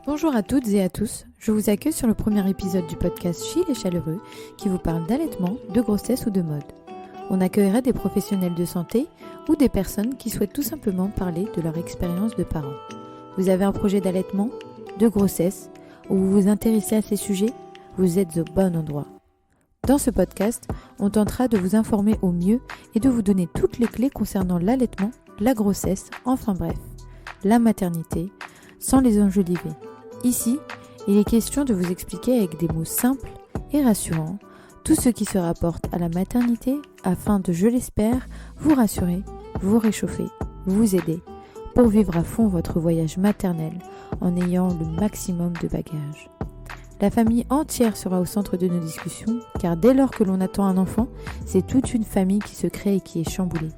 Bonjour à toutes et à tous, je vous accueille sur le premier épisode du podcast Chill et Chaleureux qui vous parle d'allaitement, de grossesse ou de mode. On accueillera des professionnels de santé ou des personnes qui souhaitent tout simplement parler de leur expérience de parents. Vous avez un projet d'allaitement, de grossesse ou vous vous intéressez à ces sujets, vous êtes au bon endroit. Dans ce podcast, on tentera de vous informer au mieux et de vous donner toutes les clés concernant l'allaitement, la grossesse, enfin bref, la maternité, sans les enjoliver. Ici, il est question de vous expliquer avec des mots simples et rassurants tout ce qui se rapporte à la maternité afin de, je l'espère, vous rassurer, vous réchauffer, vous aider pour vivre à fond votre voyage maternel en ayant le maximum de bagages. La famille entière sera au centre de nos discussions car dès lors que l'on attend un enfant, c'est toute une famille qui se crée et qui est chamboulée.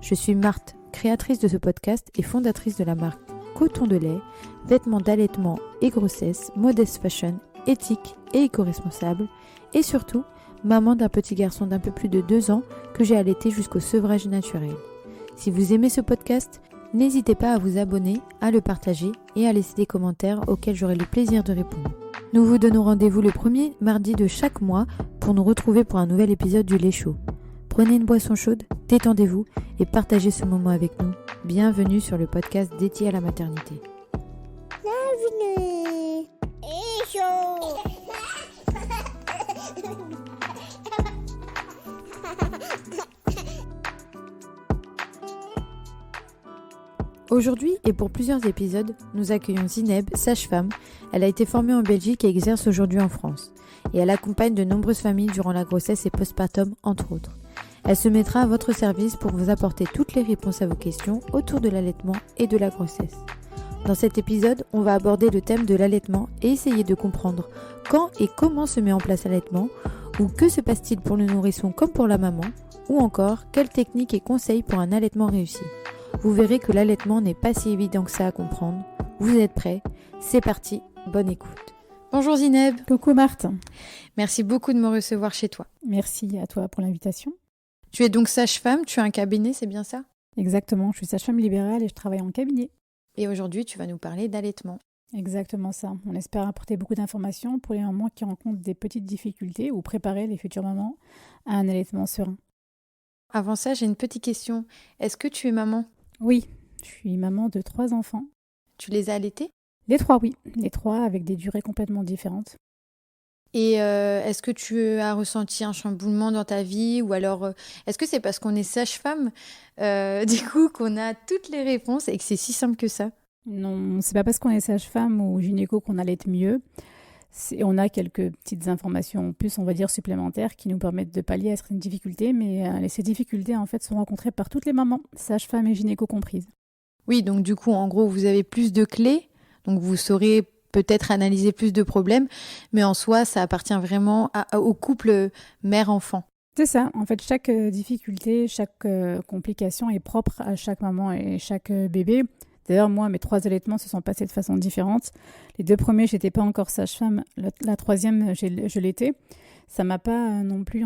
Je suis Marthe, créatrice de ce podcast et fondatrice de la marque Coton de lait, vêtements d'allaitement et grossesse, modest fashion, éthique et éco-responsable, et surtout, maman d'un petit garçon d'un peu plus de 2 ans que j'ai allaité jusqu'au sevrage naturel. Si vous aimez ce podcast, n'hésitez pas à vous abonner, à le partager et à laisser des commentaires auxquels j'aurai le plaisir de répondre. Nous vous donnons rendez-vous le premier mardi de chaque mois pour nous retrouver pour un nouvel épisode du Lait Chaud. Prenez une boisson chaude, détendez-vous et partagez ce moment avec nous. Bienvenue sur le podcast dédié à la maternité. Bienvenue. Et chaud. Aujourd'hui et pour plusieurs épisodes, nous accueillons Zineb, sage-femme. Elle a été formée en Belgique et exerce aujourd'hui en France. Et elle accompagne de nombreuses familles durant la grossesse et postpartum, entre autres. Elle se mettra à votre service pour vous apporter toutes les réponses à vos questions autour de l'allaitement et de la grossesse. Dans cet épisode, on va aborder le thème de l'allaitement et essayer de comprendre quand et comment se met en place l'allaitement, ou que se passe-t-il pour le nourrisson comme pour la maman, ou encore quelles techniques et conseils pour un allaitement réussi. Vous verrez que l'allaitement n'est pas si évident que ça à comprendre. Vous êtes prêts? C'est parti, bonne écoute. Bonjour Zineb. Coucou Marthe. Merci beaucoup de me recevoir chez toi. Merci à toi pour l'invitation. Tu es donc sage-femme, tu as un cabinet, c'est bien ça? Exactement, je suis sage-femme libérale et je travaille en cabinet. Et aujourd'hui, tu vas nous parler d'allaitement. Exactement ça. On espère apporter beaucoup d'informations pour les mamans qui rencontrent des petites difficultés ou préparer les futures mamans à un allaitement serein. Avant ça, j'ai une petite question. Est-ce que tu es maman? Oui, je suis maman de 3 enfants. Tu les as allaités? Les 3, oui. Les 3 avec des durées complètement différentes. Et est-ce que tu as ressenti un chamboulement dans ta vie ou alors est-ce que c'est parce qu'on est sage-femme du coup qu'on a toutes les réponses et que c'est si simple que ça? Non, c'est pas parce qu'on est sage-femme ou gynéco qu'on allaite mieux. On a quelques petites informations en plus, on va dire, supplémentaires qui nous permettent de pallier à certaines difficultés, mais ces difficultés, en fait, sont rencontrées par toutes les mamans, sages-femmes et gynéco comprises. Oui, donc du coup, en gros, vous avez plus de clés, donc vous saurez peut-être analyser plus de problèmes, mais en soi, ça appartient vraiment au couple mère-enfant. C'est ça, en fait, chaque difficulté, chaque complication est propre à chaque maman et chaque bébé. D'ailleurs, moi, mes 3 allaitements se sont passés de façon différente. Les 2 premiers, je n'étais pas encore sage-femme. La troisième, je l'étais. Ça ne m'a pas non plus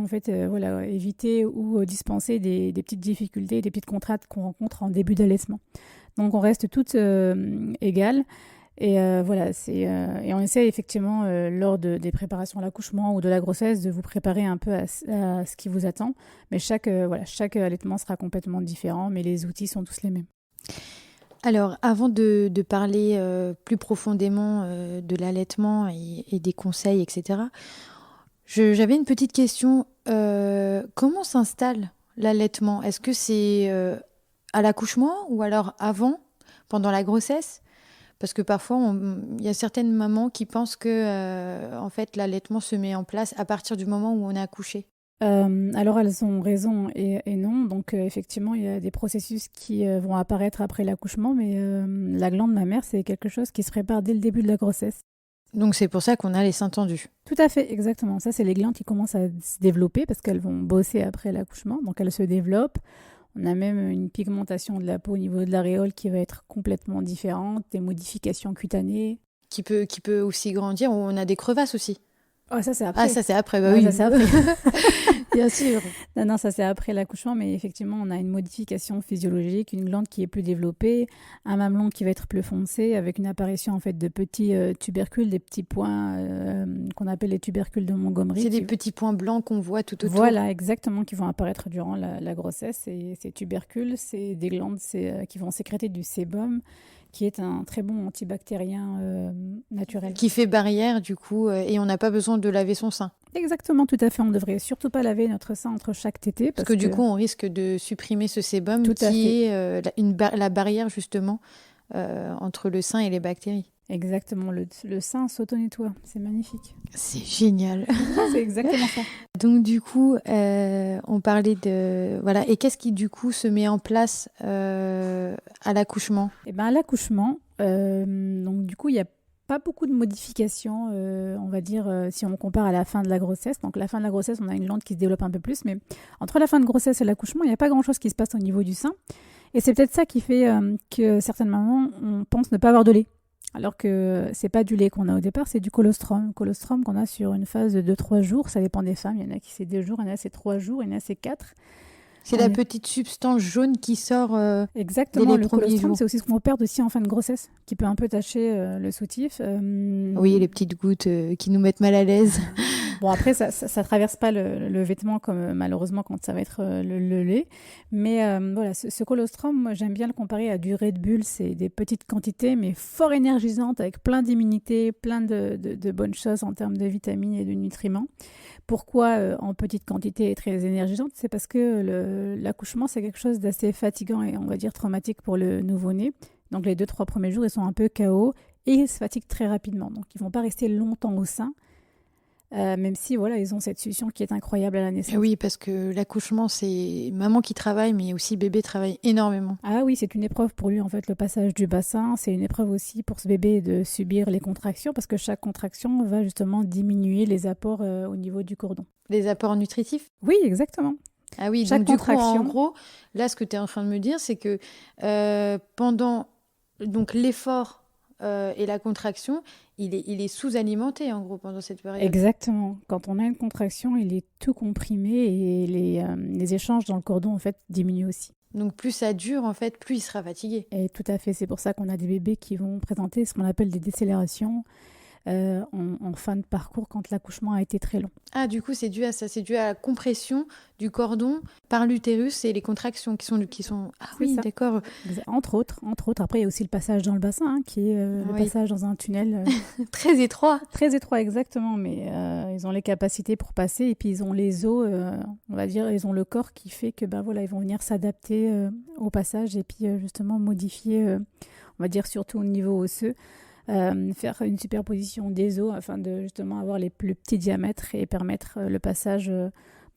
évité ou dispensé des petites difficultés, des petites contraintes qu'on rencontre en début d'allaitement. Donc, on reste toutes égales. Et et on essaie effectivement, lors des préparations à l'accouchement ou de la grossesse, de vous préparer un peu à ce qui vous attend. Mais chaque allaitement sera complètement différent, mais les outils sont tous les mêmes. Alors, avant de parler plus profondément de l'allaitement et des conseils, etc., j'avais une petite question. Comment s'installe l'allaitement? Est-ce que c'est à l'accouchement ou alors avant, pendant la grossesse? Parce que parfois, il y a certaines mamans qui pensent que en fait, l'allaitement se met en place à partir du moment où on a accouché. Alors elles ont raison et non, donc effectivement il y a des processus qui vont apparaître après l'accouchement, mais la glande mammaire c'est quelque chose qui se prépare dès le début de la grossesse. Donc c'est pour ça qu'on a les seins tendus. Tout à fait, exactement, ça c'est les glandes qui commencent à se développer parce qu'elles vont bosser après l'accouchement, donc elles se développent. On a même une pigmentation de la peau au niveau de l'aréole qui va être complètement différente, des modifications cutanées. Qui peut aussi grandir, on a des crevasses aussi. Oh, ça c'est après. Ah, ça c'est après, bah Ouais, oui. ça c'est après. Bien sûr. Non, ça c'est après l'accouchement, mais effectivement, on a une modification physiologique, une glande qui est plus développée, un mamelon qui va être plus foncé, avec une apparition en fait de petits tubercules, des petits points qu'on appelle les tubercules de Montgomery. C'est des petits points blancs qu'on voit tout autour. Voilà, exactement, qui vont apparaître durant la grossesse. Et ces tubercules, c'est des glandes qui vont sécréter du sébum, qui est un très bon antibactérien naturel. Qui fait barrière, du coup, et on n'a pas besoin de laver son sein. Exactement, tout à fait. On ne devrait surtout pas laver notre sein entre chaque tétée. Parce que du coup, on risque de supprimer ce sébum Tout à qui est la barrière, justement, entre le sein et les bactéries. Exactement, le sein s'auto-nettoie. C'est magnifique. C'est génial. C'est exactement ça. Donc du coup, on parlait de... Voilà. Et qu'est-ce qui du coup se met en place à l'accouchement? Et ben à l'accouchement, donc du coup, il n'y a pas beaucoup de modifications, on va dire, si on compare à la fin de la grossesse. Donc la fin de la grossesse, on a une glande qui se développe un peu plus, mais entre la fin de grossesse et l'accouchement, il n'y a pas grand-chose qui se passe au niveau du sein. Et c'est peut-être ça qui fait que certaines mamans, on pense ne pas avoir de lait. Alors que c'est pas du lait qu'on a au départ, c'est du colostrum. Colostrum qu'on a sur une phase de 2-3 jours. Ça dépend des femmes. Il y en a qui c'est 2 jours, il y en a c'est 3 jours, il y en a c'est 4. C'est la petite substance jaune qui sort exactement, dès les le premiers colostrum, jours. c'est aussi ce qu'on perd aussi en fin de grossesse, qui peut un peu tacher le soutif. Oui, les petites gouttes qui nous mettent mal à l'aise. Bon, après, ça traverse pas le vêtement comme malheureusement quand ça va être le lait. Mais voilà, ce colostrum, moi, j'aime bien le comparer à du Red Bull. C'est des petites quantités, mais fort énergisantes, avec plein d'immunité, plein de bonnes choses en termes de vitamines et de nutriments. Pourquoi en petite quantité et très énergisante? C'est parce que l'accouchement, c'est quelque chose d'assez fatigant et on va dire traumatique pour le nouveau-né. Donc les 2-3 premiers jours, ils sont un peu KO et ils se fatiguent très rapidement. Donc ils ne vont pas rester longtemps au sein. Même si voilà, ils ont cette succion qui est incroyable à la naissance. Oui, parce que l'accouchement, c'est maman qui travaille, mais aussi bébé travaille énormément. Ah oui, c'est une épreuve pour lui en fait, le passage du bassin. C'est une épreuve aussi pour ce bébé de subir les contractions, parce que chaque contraction va justement diminuer les apports au niveau du cordon. Les apports nutritifs? Oui, exactement. Ah oui, Chaque donc du coup, contraction... en gros, là, ce que tu es en train de me dire, c'est que pendant donc, l'effort et la contraction, il est sous-alimenté, en gros, pendant cette période. Exactement. Quand on a une contraction, il est tout comprimé et les échanges dans le cordon, en fait, diminuent aussi. Donc, plus ça dure, en fait, plus il sera fatigué. Et tout à fait. C'est pour ça qu'on a des bébés qui vont présenter ce qu'on appelle des décélérations en fin de parcours quand l'accouchement a été très long. Ah, du coup, c'est dû à ça. C'est dû à la compression du cordon par l'utérus et les contractions qui sont... Ah C'est oui, ça. d'accord. Entre autres. Après, il y a aussi le passage dans le bassin, hein, qui est le Oui. passage dans un tunnel Très étroit. très étroit, exactement. Mais ils ont les capacités pour passer. Et puis, ils ont les os, on va dire, ils ont le corps qui fait que, ben voilà, ils vont venir s'adapter au passage et puis, justement, modifier, on va dire, surtout au niveau osseux. Faire une superposition des os afin de justement avoir les plus petits diamètres et permettre le passage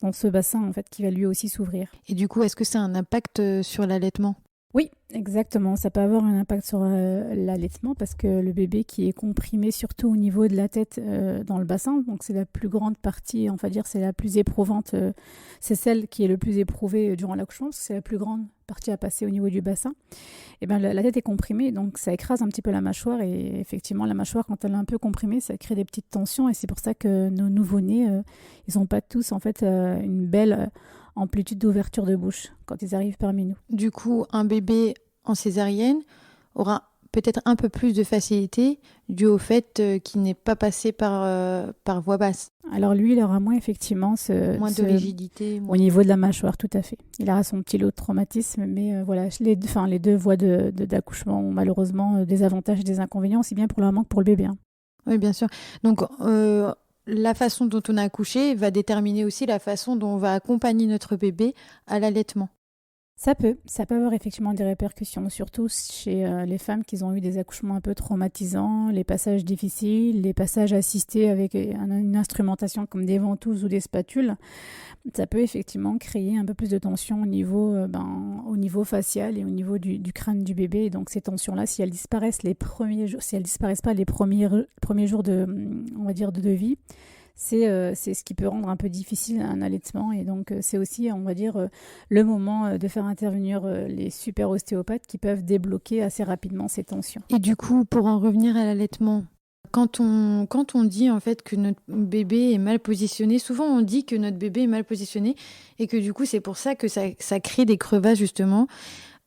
dans ce bassin en fait qui va lui aussi s'ouvrir. Et du coup, est-ce que ça a un impact sur l'allaitement? Oui, exactement. Ça peut avoir un impact sur l'allaitement parce que le bébé qui est comprimé surtout au niveau de la tête dans le bassin, donc c'est la plus grande partie, on va dire c'est la plus éprouvante, c'est celle qui est le plus éprouvée durant l'accouchement parce que c'est la plus grande partie à passer au niveau du bassin. Et ben la tête est comprimée, donc ça écrase un petit peu la mâchoire et effectivement la mâchoire quand elle est un peu comprimée, ça crée des petites tensions et c'est pour ça que nos nouveau-nés, ils n'ont pas tous en fait une belle amplitude d'ouverture de bouche quand ils arrivent parmi nous. Du coup, un bébé en césarienne aura peut-être un peu plus de facilité dû au fait qu'il n'est pas passé par voie basse. Alors lui, il aura moins effectivement Moins de rigidité. Au niveau de la mâchoire, tout à fait. Il aura son petit lot de traumatisme, mais voilà, les deux voies d'accouchement ont malheureusement des avantages et des inconvénients, aussi bien pour la maman que pour le bébé. Hein. Oui, bien sûr. Donc, la façon dont on a accouché va déterminer aussi la façon dont on va accompagner notre bébé à l'allaitement. Ça peut avoir effectivement des répercussions, surtout chez les femmes qui ont eu des accouchements un peu traumatisants, les passages difficiles, les passages assistés avec une instrumentation comme des ventouses ou des spatules. Ça peut effectivement créer un peu plus de tension au niveau facial et au niveau du crâne du bébé. Et donc ces tensions-là, si elles disparaissent les premiers jours, si elles disparaissent pas les premiers jours de vie, c'est ce qui peut rendre un peu difficile un allaitement et donc c'est aussi, on va dire, le moment de faire intervenir les super ostéopathes qui peuvent débloquer assez rapidement ces tensions. Et du coup, pour en revenir à l'allaitement, quand on dit en fait que notre bébé est mal positionné, souvent on dit que notre bébé est mal positionné et que du coup c'est pour ça que ça crée des crevasses justement,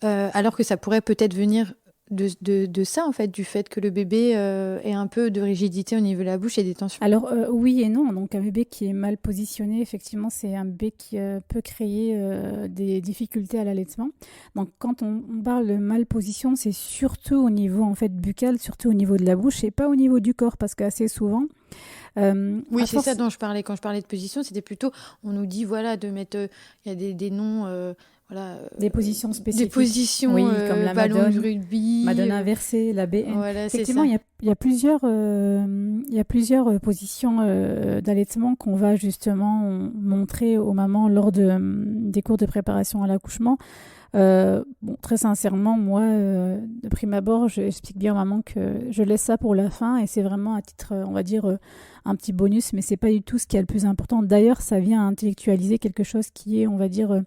alors que ça pourrait peut-être venir de ça en fait, du fait que le bébé ait un peu de rigidité au niveau de la bouche et des tensions. Alors oui et non, donc un bébé qui est mal positionné, effectivement, c'est un bébé qui peut créer des difficultés à l'allaitement. Donc quand on parle de mal position, c'est surtout au niveau en fait buccal, surtout au niveau de la bouche et pas au niveau du corps, parce qu'assez souvent... oui, c'est ça dont je parlais. Quand je parlais de position, c'était plutôt, on nous dit voilà de mettre, il y a des noms... voilà, des positions spécifiques. Des positions, oui, comme la ballon Madone, de rugby. Madone inversée, la BN. Voilà, effectivement, c'est ça. il y a plusieurs positions d'allaitement qu'on va justement montrer aux mamans lors des cours de préparation à l'accouchement. Très sincèrement, moi, de prime abord, j'explique bien aux mamans que je laisse ça pour la fin et c'est vraiment à titre, on va dire, un petit bonus, mais c'est pas du tout ce qui est le plus important. D'ailleurs, ça vient intellectualiser quelque chose qui est, on va dire,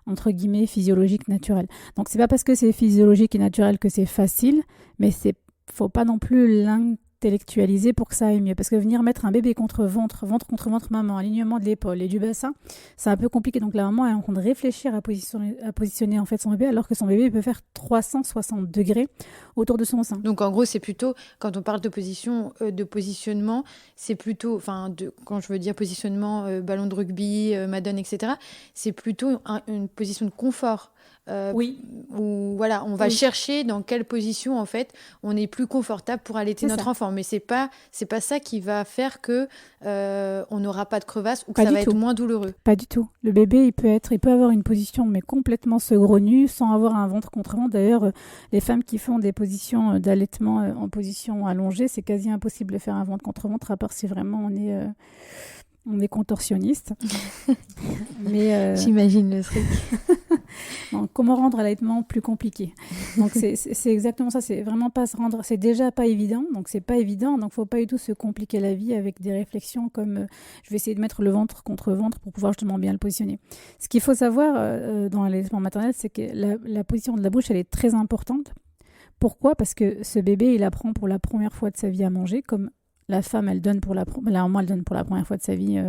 entre guillemets, physiologique, naturel. Donc, c'est pas parce que c'est physiologique et naturel que c'est facile, mais faut pas non plus l'intellectualiser pour que ça aille mieux. Parce que venir mettre un bébé contre ventre contre ventre, maman, alignement de l'épaule et du bassin, c'est un peu compliqué. Donc, la maman est en train de réfléchir à positionner en fait son bébé, alors que son bébé peut faire 360 degrés autour de son sein. Donc, en gros, c'est plutôt, quand on parle de positionnement, c'est plutôt, quand je veux dire positionnement, ballon de rugby, Madone, etc., c'est plutôt une position de confort. Oui. Où voilà, on va chercher dans quelle position en fait on est plus confortable pour allaiter notre enfant, mais c'est pas ça qui va faire que on n'aura pas de crevasse ou que ça va être moins douloureux. Pas du tout. Le bébé il peut avoir une position mais complètement saugrenue sans avoir un ventre contre ventre. D'ailleurs, les femmes qui font des positions d'allaitement en position allongée, c'est quasi impossible de faire un ventre contre ventre à part si vraiment on est contorsionniste. Mais j'imagine le truc. Donc, comment rendre l'allaitement plus compliqué? Donc c'est exactement ça, c'est vraiment pas se rendre, c'est déjà pas évident, donc c'est pas évident, donc faut pas du tout se compliquer la vie avec des réflexions comme je vais essayer de mettre le ventre contre ventre pour pouvoir justement bien le positionner. Ce qu'il faut savoir dans l'allaitement maternel, c'est que la position de la bouche, elle est très importante. Pourquoi? Parce que ce bébé, il apprend pour la première fois de sa vie à manger, comme la femme, elle donne pour la première fois de sa vie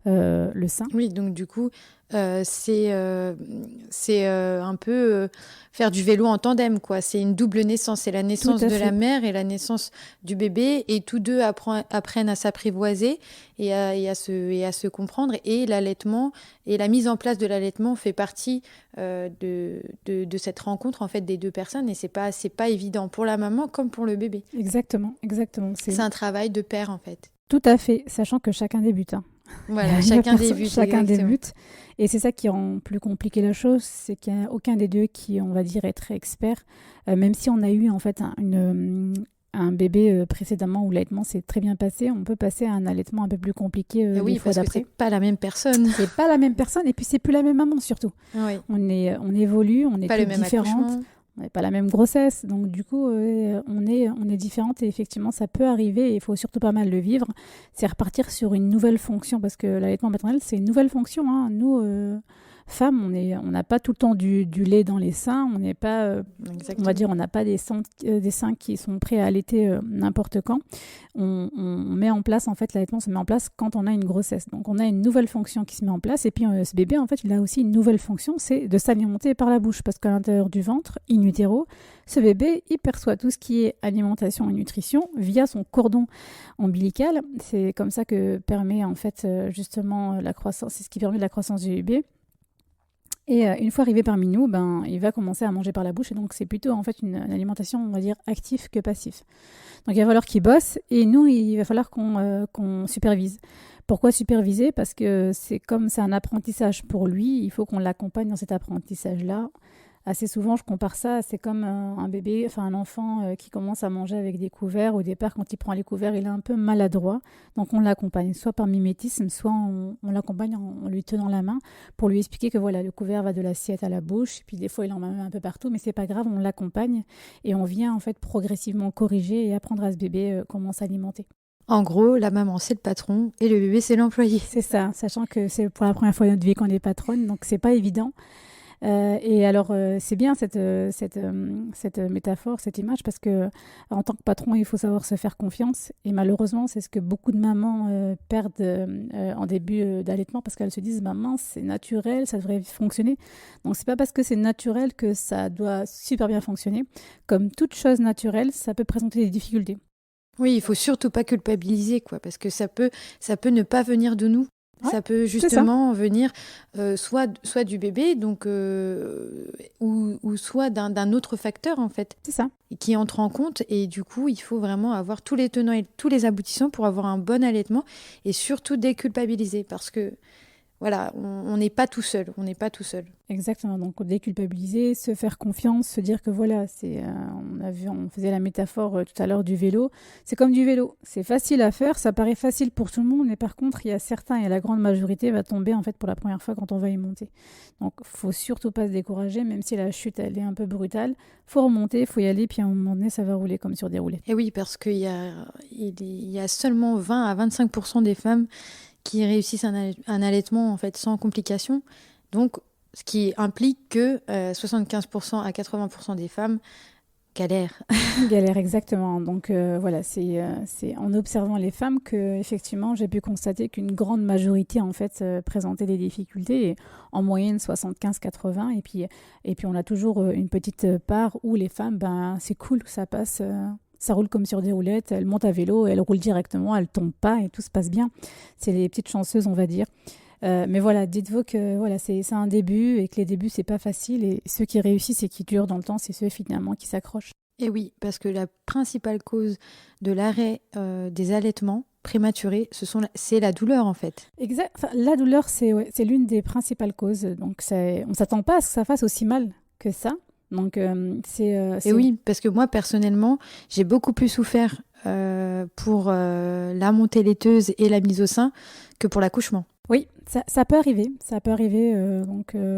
le sein. Oui, donc du coup, c'est un peu faire du vélo en tandem, quoi. C'est une double naissance. C'est la naissance de la mère et la naissance du bébé. Et tous deux apprennent à s'apprivoiser et à se comprendre. Et l'allaitement et la mise en place de l'allaitement fait partie de cette rencontre en fait, des deux personnes. Et c'est pas évident pour la maman comme pour le bébé. Exactement. C'est un travail de pair, en fait. Tout à fait, sachant que chacun débute. Voilà, chacun débute. Et c'est ça qui rend plus compliqué la chose, c'est qu'il n'y a aucun des deux qui, on va dire, est très expert. Même si on a eu en fait un bébé précédemment où l'allaitement s'est très bien passé, on peut passer à un allaitement un peu plus compliqué les fois d'après. Que c'est pas la même personne. C'est pas la même personne et puis c'est plus la même maman surtout. Oui. On évolue, on est toutes différentes. On n'a pas la même grossesse, donc du coup, on est différentes et effectivement, ça peut arriver et il faut surtout pas mal le vivre. C'est repartir sur une nouvelle fonction parce que l'allaitement maternel, c'est une nouvelle fonction. Hein. Nous, femmes, on n'a pas tout le temps du lait dans les seins, on n'est pas, on va dire, on n'a pas des seins qui sont prêts à allaiter n'importe quand. On met en place, en fait, l'allaitement se met en place quand on a une grossesse. Donc, on a une nouvelle fonction qui se met en place et puis ce bébé, en fait, il a aussi une nouvelle fonction, c'est de s'alimenter par la bouche parce qu'à l'intérieur du ventre, in utero, ce bébé, il perçoit tout ce qui est alimentation et nutrition via son cordon ombilical. C'est comme ça que permet, en fait, justement, la croissance, c'est ce qui permet la croissance du bébé. Et une fois arrivé parmi nous, il va commencer à manger par la bouche. Et donc, c'est plutôt en fait une alimentation, on va dire, active que passive. Donc, il va falloir qu'il bosse. Et nous, il va falloir qu'on supervise. Pourquoi superviser? Parce que c'est un apprentissage pour lui. Il faut qu'on l'accompagne dans cet apprentissage-là. Assez souvent, je compare ça, c'est comme un bébé, enfin un enfant qui commence à manger avec des couverts. Au départ, quand il prend les couverts, il est un peu maladroit. Donc, on l'accompagne, soit par mimétisme, soit on l'accompagne en lui tenant la main pour lui expliquer que voilà, le couvert va de l'assiette à la bouche. Et puis, des fois, il en met un peu partout, mais c'est pas grave, on l'accompagne et on vient en fait progressivement corriger et apprendre à ce bébé comment s'alimenter. En gros, la maman, c'est le patron et le bébé, c'est l'employé. C'est ça, sachant que c'est pour la première fois de notre vie qu'on est patronne, donc c'est pas évident. Et alors, c'est bien cette métaphore, cette image, parce que en tant que patron, il faut savoir se faire confiance. Et malheureusement, c'est ce que beaucoup de mamans perdent en début d'allaitement, parce qu'elles se disent, maman, c'est naturel, ça devrait fonctionner. Donc, c'est pas parce que c'est naturel que ça doit super bien fonctionner. Comme toute chose naturelle, ça peut présenter des difficultés. Oui, il faut surtout pas culpabiliser, quoi, parce que ça peut ne pas venir de nous. Ouais, Ça peut justement venir soit du bébé, donc, ou soit d'un autre facteur, en fait, c'est ça. qui entre en compte. Et du coup, il faut vraiment avoir tous les tenants et tous les aboutissants pour avoir un bon allaitement et surtout déculpabiliser, parce que voilà, on n'est pas tout seul. On n'est pas tout seul. Exactement, donc déculpabiliser, se faire confiance, se dire que voilà, on faisait la métaphore tout à l'heure du vélo, c'est comme du vélo, c'est facile à faire, ça paraît facile pour tout le monde, mais par contre, il y a certains et la grande majorité va tomber en fait pour la première fois quand on va y monter. Donc, faut surtout pas se décourager, même si la chute elle est un peu brutale, faut remonter, faut y aller, puis à un moment donné, ça va rouler comme sur des roulettes. Et oui, parce qu'il y a seulement 20 à 25% des femmes qui réussissent un allaitement en fait sans complications. Donc, ce qui implique que 75% à 80% des femmes galèrent. Galère, exactement. Donc voilà, c'est en observant les femmes que effectivement j'ai pu constater qu'une grande majorité en fait présentait des difficultés, et en moyenne 75-80, et puis on a toujours une petite part où les femmes, ben c'est cool, ça passe. Ça roule comme sur des roulettes, elles montent à vélo, elles roulent directement, elles tombent pas et tout se passe bien. C'est les petites chanceuses, on va dire. Mais voilà, dites-vous que voilà, c'est un début et que les débuts, c'est pas facile. Et ceux qui réussissent et qui durent dans le temps, c'est ceux finalement qui s'accrochent. Et oui, parce que la principale cause de l'arrêt des allaitements prématurés, c'est la douleur en fait. Exact. Enfin, la douleur, c'est l'une des principales causes. Donc on s'attend pas à ce que ça fasse aussi mal que ça. Donc Et oui, parce que moi personnellement, j'ai beaucoup plus souffert pour la montée laiteuse et la mise au sein que pour l'accouchement. Oui, ça peut arriver. Ça peut arriver.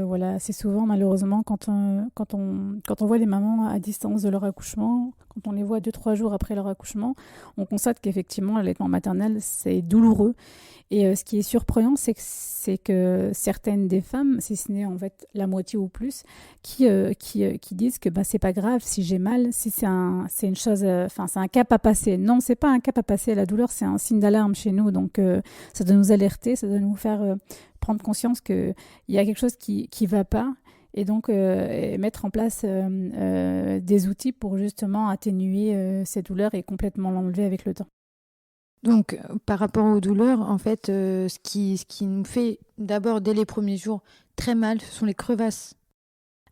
Voilà, assez souvent, malheureusement, quand on voit les mamans à distance de leur accouchement, quand on les voit 2-3 jours après leur accouchement, on constate qu'effectivement, l'allaitement maternel, c'est douloureux. Et ce qui est surprenant, c'est que certaines des femmes, si ce n'est en fait la moitié ou plus, qui disent que bah, c'est pas grave si j'ai mal, si c'est une chose, c'est un cap à passer. Non, c'est pas un cap à passer. La douleur, c'est un signe d'alarme chez nous. Donc, ça doit nous alerter, ça doit nous faire prendre conscience qu'il y a quelque chose qui va pas. Et donc, mettre en place des outils pour justement atténuer ces douleurs et complètement l'enlever avec le temps. Donc, par rapport aux douleurs, en fait, ce qui nous fait d'abord, dès les premiers jours, très mal, ce sont les crevasses.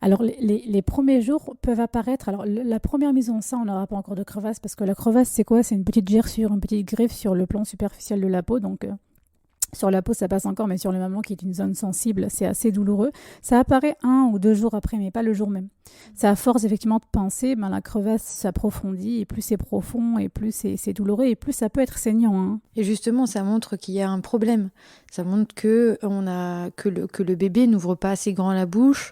Alors, les premiers jours peuvent apparaître. Alors, la première mise en sein, on n'aura pas encore de crevasse, parce que la crevasse, c'est quoi? C'est une petite gerçure, une petite griffe sur le plan superficiel de la peau. Donc, sur la peau, ça passe encore, mais sur le mamelon, qui est une zone sensible, c'est assez douloureux. Ça apparaît 1 ou 2 jours après, mais pas le jour même. C'est à force, effectivement, de pincer, ben, la crevasse s'approfondit, et plus c'est profond, et plus c'est douloureux, et plus ça peut être saignant. Hein. Et justement, ça montre qu'il y a un problème. Ça montre que le bébé n'ouvre pas assez grand la bouche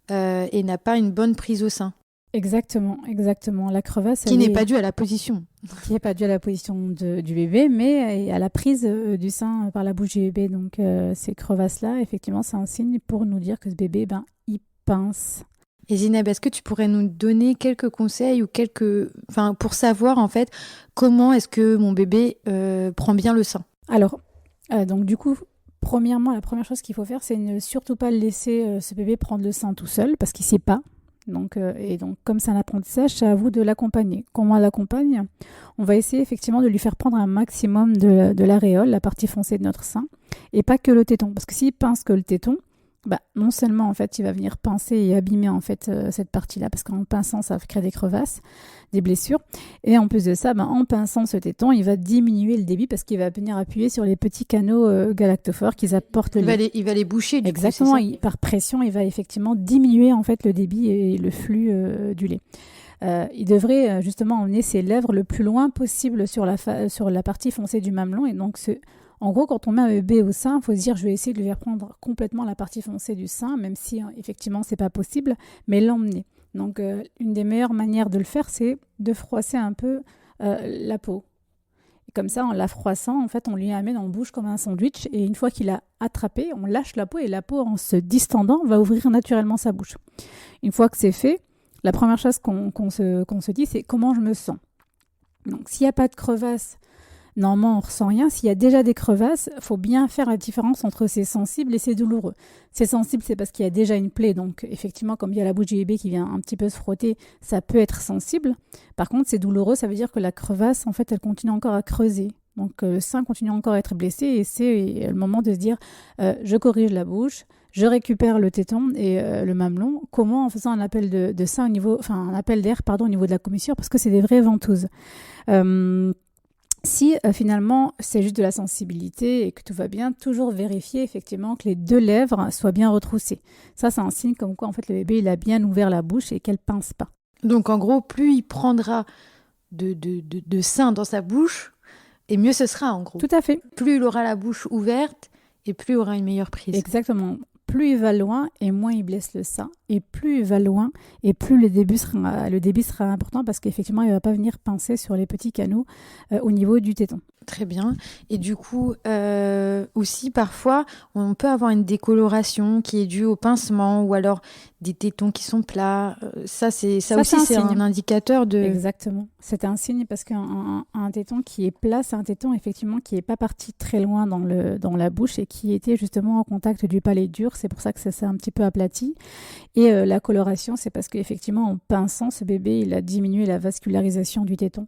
et n'a pas une bonne prise au sein. Exactement. La crevasse... Qui n'est pas due à la position. Qui n'est pas due à la position du bébé, mais à la prise du sein par la bouche du bébé. Donc, ces crevasses-là, effectivement, c'est un signe pour nous dire que ce bébé, ben, il pince. Et Zineb, est-ce que tu pourrais nous donner quelques conseils ou pour savoir, en fait, comment est-ce que mon bébé prend bien le sein? Alors, donc du coup... Premièrement, la première chose qu'il faut faire, c'est ne surtout pas laisser ce bébé prendre le sein tout seul, parce qu'il ne sait pas. Donc, comme c'est un apprentissage, c'est à vous de l'accompagner. Comment on l'accompagne? On va essayer effectivement de lui faire prendre un maximum de l'aréole, la partie foncée de notre sein, et pas que le téton. Parce que s'il pince que le téton, bah, non seulement en fait il va venir pincer et abîmer en fait cette partie-là, parce qu'en pinçant ça va créer des crevasses, des blessures, et en plus de ça, bah, en pinçant ce téton, il va diminuer le débit parce qu'il va venir appuyer sur les petits canaux galactophores qu'ils apportent. Il va les boucher. Exactement, par pression, il va effectivement diminuer en fait le débit et le flux du lait. Il devrait justement emmener ses lèvres le plus loin possible sur la partie foncée du mamelon, et donc en gros, quand on met un bébé au sein, il faut se dire, je vais essayer de lui faire prendre complètement la partie foncée du sein, même si effectivement, c'est pas possible, mais l'emmener. Donc, une des meilleures manières de le faire, c'est de froisser un peu la peau. Comme ça, en la froissant, en fait, on lui amène en bouche comme un sandwich. Et une fois qu'il a attrapé, on lâche la peau et la peau, en se distendant, va ouvrir naturellement sa bouche. Une fois que c'est fait, la première chose qu'on se dit, c'est comment je me sens. Donc, s'il n'y a pas de crevasse, normalement, on ne ressent rien. S'il y a déjà des crevasses, il faut bien faire la différence entre c'est sensible et c'est douloureux. C'est sensible, c'est parce qu'il y a déjà une plaie. Donc, effectivement, comme il y a la bouche du bébé qui vient un petit peu se frotter, ça peut être sensible. Par contre, c'est douloureux, ça veut dire que la crevasse, en fait, elle continue encore à creuser. Donc, le sein continue encore à être blessé et c'est le moment de se dire je corrige la bouche, je récupère le téton et le mamelon. Comment? En faisant un appel de sein un appel d'air, au niveau de la commissure, parce que c'est des vraies ventouses. Si finalement c'est juste de la sensibilité et que tout va bien, toujours vérifier effectivement que les 2 lèvres soient bien retroussées. Ça, c'est un signe comme quoi en fait le bébé il a bien ouvert la bouche et qu'elle pince pas. Donc en gros, plus il prendra de sein dans sa bouche, et mieux ce sera en gros. Tout à fait. Plus il aura la bouche ouverte et plus il aura une meilleure prise. Exactement. Plus il va loin et moins il blesse le sein. Et plus il va loin et plus le débit sera important parce qu'effectivement, il ne va pas venir pincer sur les petits canaux au niveau du téton. Très bien. Et du coup, aussi, parfois, on peut avoir une décoloration qui est due au pincement ou alors des tétons qui sont plats. Ça aussi, c'est un indicateur de... Exactement. C'est un signe parce qu'un téton qui est plat, c'est un téton, effectivement, qui n'est pas parti très loin dans la bouche et qui était justement en contact du palais dur. C'est pour ça que ça s'est un petit peu aplati. Et la coloration, c'est parce qu'effectivement, en pinçant, ce bébé, il a diminué la vascularisation du téton.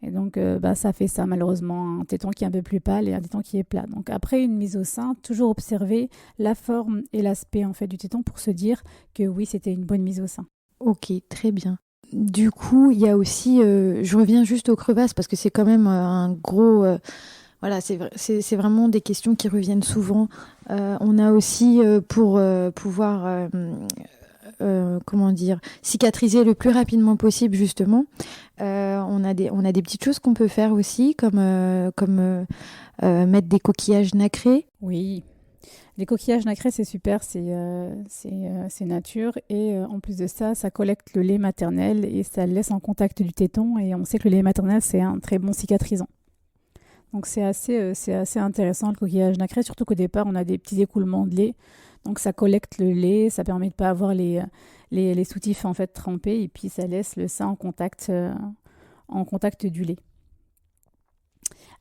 Et donc, ça fait ça, malheureusement, un téton qui est un peu plus pâle et un téton qui est plat. Donc, après une mise au sein, toujours observer la forme et l'aspect en fait, du téton pour se dire que oui, c'était une bonne mise au sein. Ok, très bien. Du coup, il y a aussi, je reviens juste aux crevasses parce que c'est quand même un gros... voilà, c'est vraiment des questions qui reviennent souvent. On a aussi, pour pouvoir... cicatriser le plus rapidement possible justement. On a des petites choses qu'on peut faire aussi comme mettre des coquillages nacrés. Oui, les coquillages nacrés c'est super, c'est nature et en plus de ça, ça collecte le lait maternel et ça le laisse en contact du téton et on sait que le lait maternel c'est un très bon cicatrisant. Donc c'est assez intéressant le coquillage nacré, surtout qu'au départ on a des petits écoulements de lait. Donc ça collecte le lait, ça permet de ne pas avoir les soutifs en fait trempés et puis ça laisse le sein en contact du lait.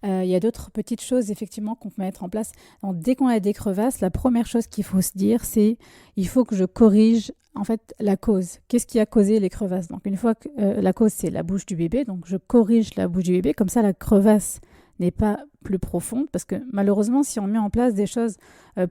Il y a d'autres petites choses effectivement qu'on peut mettre en place. Donc, dès qu'on a des crevasses, la première chose qu'il faut se dire, c'est il faut que je corrige en fait la cause. Qu'est-ce qui a causé les crevasses? Donc une fois que la cause c'est la bouche du bébé, donc je corrige la bouche du bébé, comme ça la crevasse n'est pas plus profonde parce que malheureusement si on met en place des choses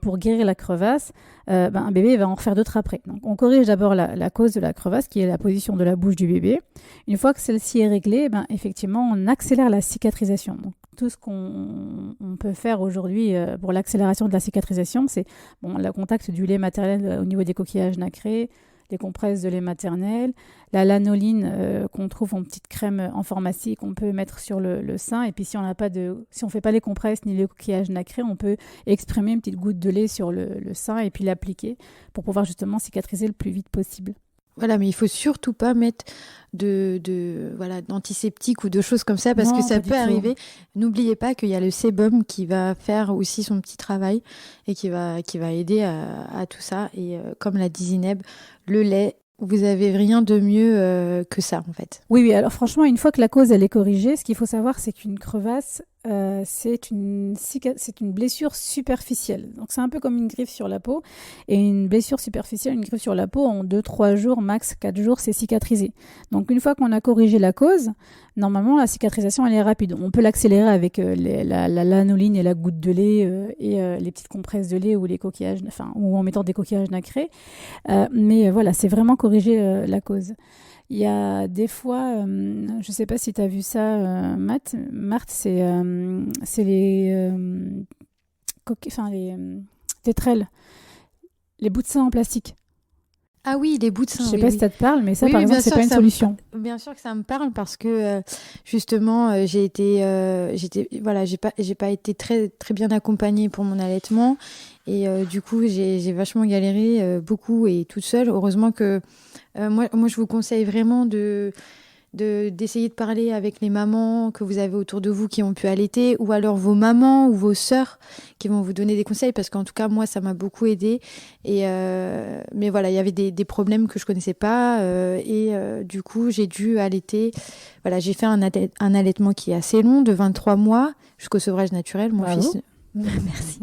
pour guérir la crevasse, un bébé va en refaire d'autres après. Donc on corrige d'abord la cause de la crevasse qui est la position de la bouche du bébé. Une fois que celle-ci est réglée, effectivement on accélère la cicatrisation. Donc tout ce qu'on peut faire aujourd'hui pour l'accélération de la cicatrisation, c'est le contact du lait maternel au niveau des coquillages nacrés, les compresses de lait maternel, la lanoline qu'on trouve en petite crème en pharmacie qu'on peut mettre sur le sein. Et puis si on fait pas les compresses ni les coquillages nacrés, on peut exprimer une petite goutte de lait sur le sein et puis l'appliquer pour pouvoir justement cicatriser le plus vite possible. Voilà, mais il faut surtout pas mettre d'antiseptiques ou de choses comme ça parce que ça peut arriver. N'oubliez pas qu'il y a le sébum qui va faire aussi son petit travail et qui va aider à tout ça. Et comme l'a dit Zineb, le lait, vous avez rien de mieux que ça en fait. Oui, alors franchement, une fois que la cause elle est corrigée, ce qu'il faut savoir, c'est qu'une crevasse, c'est une blessure superficielle. Donc c'est un peu comme une griffe sur la peau. Et une blessure superficielle, une griffe sur la peau, en 2-3 jours, max 4 jours, c'est cicatrisé. Donc une fois qu'on a corrigé la cause, normalement la cicatrisation elle est rapide. On peut l'accélérer avec la lanoline et la goutte de lait et les petites compresses de lait ou les coquillages, ou en mettant des coquillages nacrés. Mais voilà, c'est vraiment corriger la cause. Il y a des fois, je ne sais pas si tu as vu ça, Marthe, c'est les tétrelles, les bouts de sein en plastique. Ah oui, les bouts de sein. Je ne sais pas si ça te parle, mais ça, par exemple, c'est pas une solution. Bien sûr que ça me parle parce que justement, j'ai pas été très très bien accompagnée pour mon allaitement et du coup, j'ai vachement galéré beaucoup et toute seule. Heureusement que moi, je vous conseille vraiment d'essayer de parler avec les mamans que vous avez autour de vous qui ont pu allaiter, ou alors vos mamans ou vos sœurs qui vont vous donner des conseils, parce qu'en tout cas, moi, ça m'a beaucoup aidée. Mais voilà, il y avait des problèmes que je connaissais pas, du coup, j'ai dû allaiter. Voilà, j'ai fait un allaitement qui est assez long, de 23 mois, jusqu'au sevrage naturel. Bravo. Merci.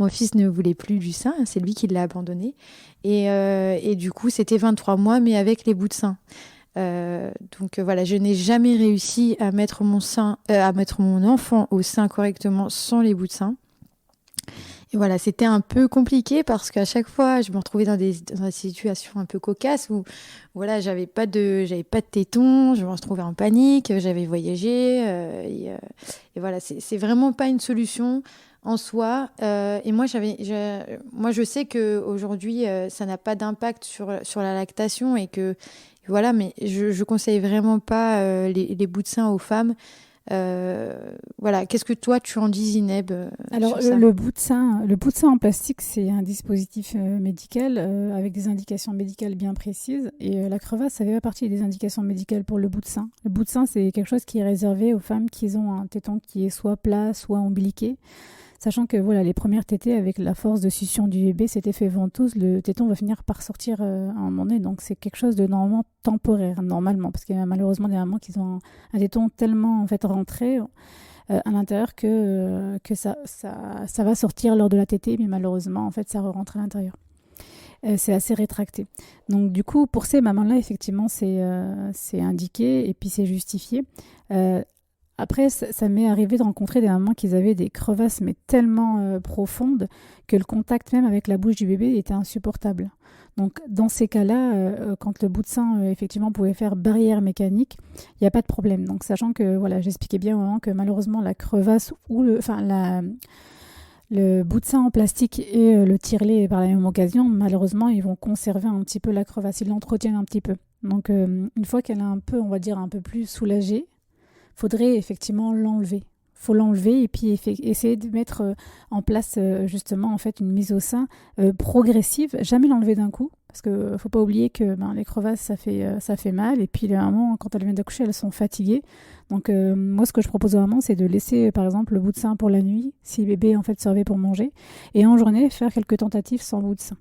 Mon fils ne voulait plus du sein, c'est lui qui l'a abandonné. Et du coup, c'était 23 mois, mais avec les bouts de sein. Donc voilà, je n'ai jamais réussi à mettre mon enfant au sein correctement sans les bouts de sein. Et voilà, c'était un peu compliqué parce qu'à chaque fois, je me retrouvais dans des situations un peu cocasses où voilà, j'avais pas de tétons, je me retrouvais en panique, j'avais voyagé. Et voilà, c'est vraiment pas une solution en soi. Et moi, je sais qu'aujourd'hui, ça n'a pas d'impact sur la lactation et que voilà, mais je conseille vraiment pas les bouts de sein aux femmes. Voilà, qu'est-ce que toi tu en dis, Zineb, Alors, sur ça? le bout de sein en plastique, c'est un dispositif médical avec des indications médicales bien précises. Et la crevasse, ça fait pas partie des indications médicales pour le bout de sein. Le bout de sein, c'est quelque chose qui est réservé aux femmes qui ont un téton qui est soit plat, soit ombiliqué. Sachant que voilà, les premières tétées, avec la force de succion du bébé, cet effet ventouse, le téton va finir par sortir à un moment donné. Donc c'est quelque chose de normalement temporaire, normalement. Parce qu'il y a malheureusement des mamans qui ont un téton tellement en fait rentré à l'intérieur que ça va sortir lors de la tétée, mais malheureusement, en fait, ça rentre à l'intérieur. C'est assez rétracté. Donc du coup, pour ces mamans-là, effectivement, c'est indiqué et puis c'est justifié. Après, ça m'est arrivé de rencontrer des mamans qui avaient des crevasses, mais tellement profondes que le contact même avec la bouche du bébé était insupportable. Donc, dans ces cas-là, quand le bout de sein, effectivement, pouvait faire barrière mécanique, il n'y a pas de problème. Donc, sachant que, voilà, j'expliquais bien au moment que malheureusement, la crevasse ou le bout de sein en plastique et le tire-lait par la même occasion, malheureusement, ils vont conserver un petit peu la crevasse, ils l'entretiennent un petit peu. Donc, une fois qu'elle est un peu, on va dire, un peu plus soulagée, faudrait effectivement l'enlever. Faut l'enlever et puis essayer de mettre en place justement en fait une mise au sein progressive. Jamais l'enlever d'un coup parce que faut pas oublier que les crevasses ça fait mal et puis les mamans quand elles viennent d'accoucher elles sont fatiguées. Donc moi ce que je propose aux mamans c'est de laisser par exemple le bout de sein pour la nuit si le bébé en fait se réveille pour manger et en journée faire quelques tentatives sans bout de sein.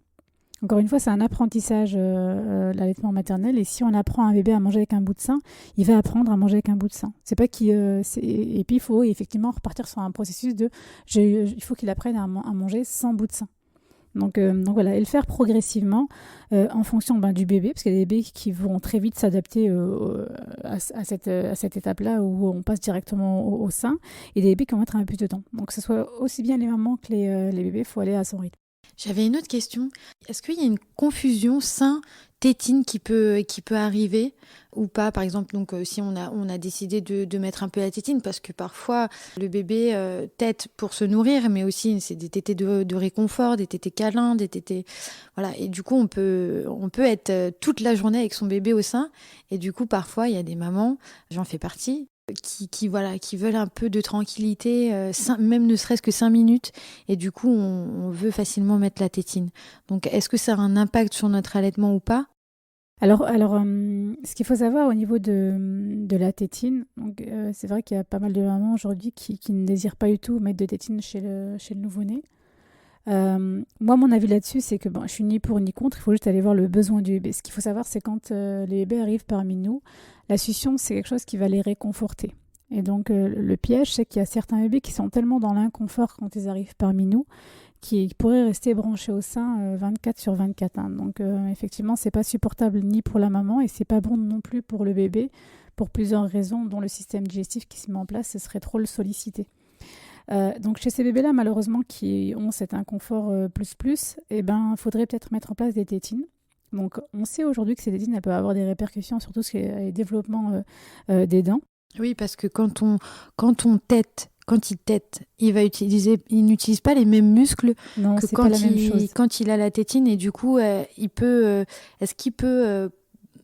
Encore une fois, c'est un apprentissage, l'allaitement maternel. Et si on apprend un bébé à manger avec un bout de sein, il va apprendre à manger avec un bout de sein. C'est pas Et puis, il faut effectivement repartir sur un processus il faut qu'il apprenne à manger sans bout de sein. Donc voilà, et le faire progressivement en fonction du bébé, parce qu'il y a des bébés qui vont très vite s'adapter à cette étape-là où on passe directement au sein, et des bébés qui vont mettre un peu plus de temps. Donc que ce soit aussi bien les mamans que les bébés, il faut aller à son rythme. J'avais une autre question. Est-ce qu'il y a une confusion sein-tétine qui peut arriver ou pas? Par exemple, donc, si on a décidé de mettre un peu la tétine, parce que parfois le bébé tète pour se nourrir, mais aussi c'est des tétés de réconfort, des tétés câlins, des tétés... Voilà. Et du coup, on peut être toute la journée avec son bébé au sein. Et du coup, parfois, il y a des mamans, j'en fais partie, qui veulent un peu de tranquillité, même ne serait-ce que 5 minutes, et du coup on veut facilement mettre la tétine. Donc est-ce que ça a un impact sur notre allaitement ou pas? Alors, ce qu'il faut savoir au niveau de la tétine, donc, c'est vrai qu'il y a pas mal de mamans aujourd'hui qui ne désirent pas du tout mettre de tétine chez le nouveau-né. Moi, mon avis là-dessus, c'est que je suis ni pour ni contre, il faut juste aller voir le besoin du bébé. Ce qu'il faut savoir, c'est quand les bébés arrivent parmi nous, la succion, c'est quelque chose qui va les réconforter. Et donc, le piège, c'est qu'il y a certains bébés qui sont tellement dans l'inconfort quand ils arrivent parmi nous, qui pourraient rester branchés au sein 24/24. Hein. Donc, effectivement, c'est pas supportable ni pour la maman et c'est pas bon non plus pour le bébé, pour plusieurs raisons, dont le système digestif qui se met en place, ce serait trop le solliciter. Donc chez ces bébés-là, malheureusement, qui ont cet inconfort il faudrait peut-être mettre en place des tétines. Donc on sait aujourd'hui que ces tétines, elles peuvent avoir des répercussions sur tout ce qui est le développement des dents. Oui, parce que quand il tète, il n'utilise pas les mêmes muscles Non, que c'est pas la même chose. quand il a la tétine, et du coup, est-ce qu'il peut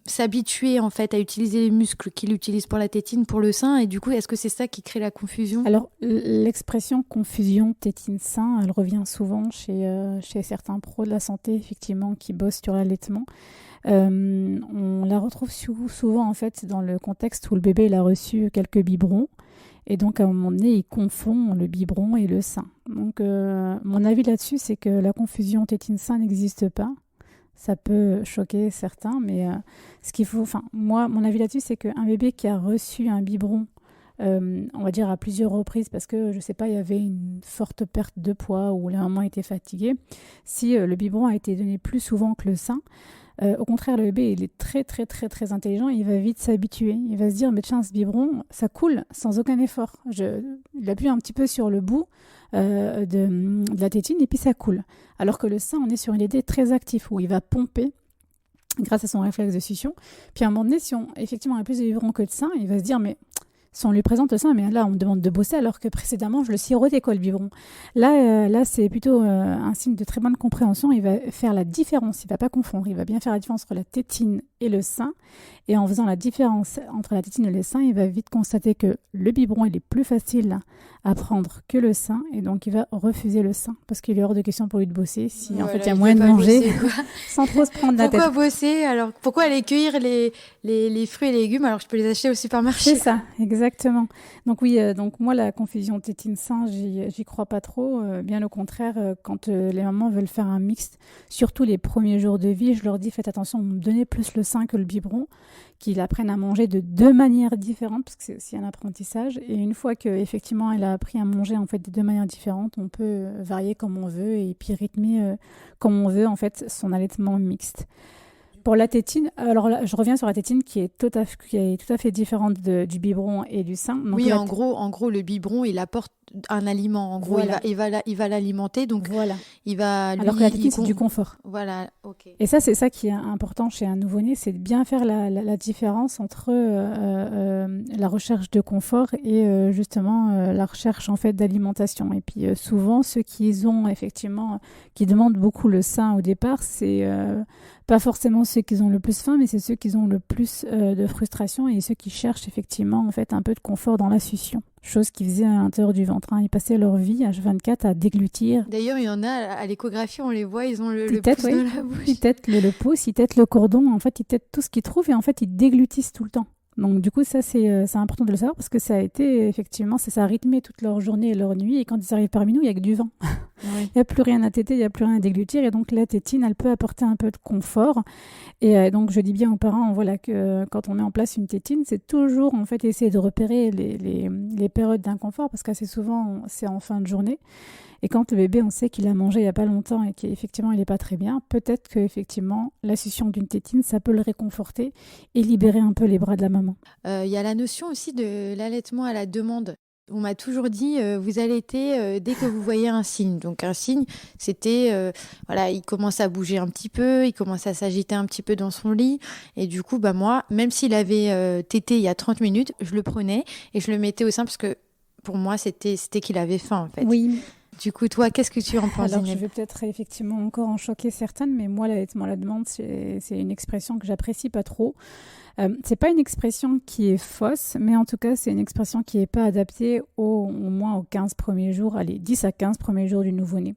s'habituer en fait à utiliser les muscles qu'il utilise pour la tétine pour le sein, et du coup est-ce que c'est ça qui crée la confusion? Alors l'expression confusion tétine-sein, elle revient souvent chez certains pros de la santé effectivement qui bossent sur l'allaitement. On la retrouve souvent en fait dans le contexte où le bébé il a reçu quelques biberons et donc à un moment donné il confond le biberon et le sein. Donc mon avis là-dessus c'est que la confusion tétine-sein n'existe pas. Ça peut choquer certains, mais ce qu'il faut, enfin moi mon avis là-dessus c'est qu'un bébé qui a reçu un biberon on va dire à plusieurs reprises parce que je sais pas il y avait une forte perte de poids ou la maman était fatiguée, si le biberon a été donné plus souvent que le sein, au contraire le bébé il est très très très très intelligent, il va vite s'habituer, il va se dire mais tiens ce biberon ça coule sans aucun effort, il appuie un petit peu sur le bout de la tétine et puis ça coule, alors que le sein on est sur une idée très active où il va pomper grâce à son réflexe de succion, puis à un moment donné si on effectivement a plus de biberon que de sein, il va se dire mais si on lui présente ça, mais là on me demande de bosser alors que précédemment je le sirotais le biberon. Là c'est plutôt un signe de très bonne compréhension. Il va faire la différence, il va pas confondre, il va bien faire la différence entre la tétine et le sein. Et en faisant la différence entre la tétine et le sein, il va vite constater que le biberon il est plus facile à prendre que le sein et donc il va refuser le sein parce qu'il est hors de question pour lui de bosser si Voilà, en fait il y a moyen de manger sans trop se prendre la tête. Pourquoi bosser alors? Pourquoi aller cueillir les fruits et légumes alors que je peux les acheter au supermarché? C'est ça, exactement. Donc oui, donc moi la confusion tétine-sein, j'y crois pas trop. Bien au contraire, quand les mamans veulent faire un mixte, surtout les premiers jours de vie, je leur dis faites attention, donnez plus le sein que le biberon, qu'ils apprennent à manger de deux manières différentes parce que c'est aussi un apprentissage. Et une fois qu'effectivement elle a appris à manger en fait de deux manières différentes, on peut varier comme on veut et puis rythmer comme on veut en fait son allaitement mixte. Pour la tétine, alors là, je reviens sur la tétine qui est tout à fait différente du biberon et du sein. Donc oui, en gros, le biberon, il apporte un aliment. En gros, voilà. il va l'alimenter, donc voilà. il va. Alors que la tétine, c'est du confort. Voilà, ok. Et ça, c'est ça qui est important chez un nouveau-né, c'est de bien faire la différence entre la recherche de confort et justement la recherche en fait d'alimentation. Et puis souvent, ceux qui demandent beaucoup le sein au départ, c'est pas forcément ceux qui ont le plus faim, mais c'est ceux qui ont le plus de frustration et ceux qui cherchent effectivement en fait un peu de confort dans la succion. Chose qu'ils faisaient à l'intérieur du ventre. Ils passaient leur vie H24 à déglutir. D'ailleurs, il y en a à l'échographie, on les voit, ils ont le pouce dans la bouche. Ils têtent le pouce, ils têtent le cordon. En fait, ils têtent tout ce qu'ils trouvent et en fait, ils déglutissent tout le temps. Donc du coup, ça, c'est important de le savoir parce que ça a été, effectivement, ça a rythmé toute leur journée et leur nuit. Et quand ils arrivent parmi nous, il n'y a que du vent. Il n'y a plus rien à téter, il n'y a plus rien à déglutir. Et donc la tétine, elle peut apporter un peu de confort. Et donc je dis bien aux parents, voilà, que quand on met en place une tétine, c'est toujours en fait essayer de repérer les périodes d'inconfort parce qu'assez souvent, c'est en fin de journée. Et quand le bébé, on sait qu'il a mangé il n'y a pas longtemps et qu'effectivement, il n'est pas très bien, peut-être qu'effectivement, la succion d'une tétine, ça peut le réconforter et libérer un peu les bras de la maman. Il y a la notion aussi de l'allaitement à la demande. On m'a toujours dit, vous allaitez dès que vous voyez un signe. Donc un signe, c'était, il commence à bouger un petit peu, il commence à s'agiter un petit peu dans son lit. Et du coup, moi, même s'il avait tété il y a 30 minutes, je le prenais et je le mettais au sein parce que pour moi, c'était qu'il avait faim en fait. Oui. Du coup, toi, qu'est-ce que tu en penses? Alors, je vais peut-être effectivement encore en choquer certaines, mais moi, l'allaitement à la demande, c'est une expression que j'apprécie pas trop. C'est pas une expression qui est fausse, mais en tout cas, c'est une expression qui n'est pas adaptée au moins aux 15 premiers jours, 10 à 15 premiers jours du nouveau-né.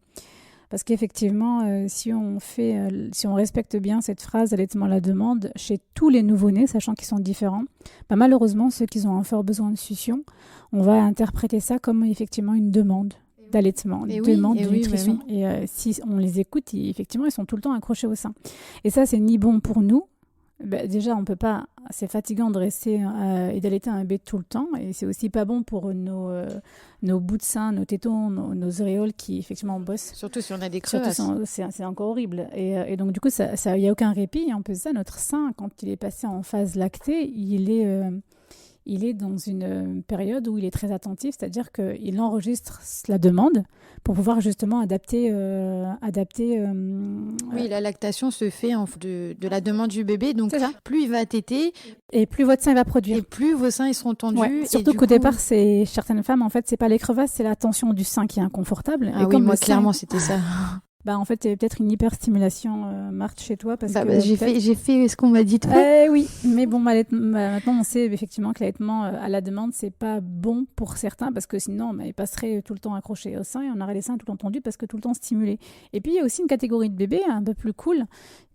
Parce qu'effectivement, si on respecte bien cette phrase allaitement à la demande chez tous les nouveau-nés, sachant qu'ils sont différents, malheureusement, ceux qui ont un fort besoin de succion, on va interpréter ça comme effectivement une demande d'allaitement, demande de nutrition. Et si on les écoute, effectivement, ils sont tout le temps accrochés au sein. Et ça, c'est ni bon pour nous. Déjà, on peut pas. C'est fatigant de rester et d'allaiter un bébé tout le temps. Et c'est aussi pas bon pour nos bouts de sein, nos tétons, nos aréoles qui, effectivement, bossent. Surtout si on a des crevasses. C'est encore horrible. Et donc, du coup, il n'y a aucun répit. Et en plus de ça, notre sein, quand il est passé en phase lactée, il est dans une période où il est très attentif, c'est-à-dire qu'il enregistre la demande pour pouvoir justement adapter. Oui, la lactation se fait de la demande du bébé, donc plus il va téter, et plus votre sein va produire, et plus vos seins ils seront tendus. Ouais, surtout qu'au départ, c'est certaines femmes, en fait, c'est pas les crevasses, c'est la tension du sein qui est inconfortable. Ah et oui, moi clairement c'était ça. En fait, il y avait peut-être une hyperstimulation, Marthe, chez toi. Parce que j'ai fait ce qu'on m'a dit toi. Oui, mais bon, maintenant, on sait effectivement que l'allaitement à la demande, c'est pas bon pour certains, parce que sinon, ils passeraient tout le temps accrochés au sein et on aurait les seins tout le temps tendus parce que tout le temps stimulés. Et puis, il y a aussi une catégorie de bébés un peu plus cool,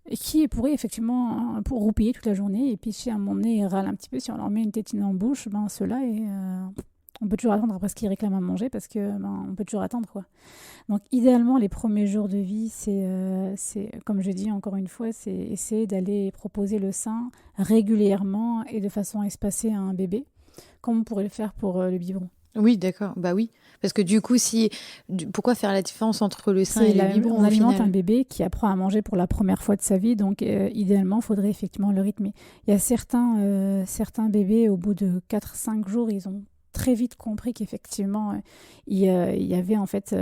et qui pourrait effectivement pour roupiller toute la journée. Et puis, si à un moment donné, ils râlent un petit peu, si on leur met une tétine en bouche, ceux-là, on peut toujours attendre après ce qu'ils réclament à manger, parce que on peut toujours attendre, quoi. Donc, idéalement, les premiers jours de vie, c'est comme je dis encore une fois, c'est essayer d'aller proposer le sein régulièrement et de façon espacée à un bébé, comme on pourrait le faire pour le biberon. Oui, d'accord. Oui. Parce que du coup, pourquoi faire la différence entre le sein et le biberon? On alimente un bébé qui apprend à manger pour la première fois de sa vie, donc idéalement, il faudrait effectivement le rythmer. Il y a certains bébés, au bout de 4-5 jours, ils ont très vite compris qu'effectivement, il y avait en fait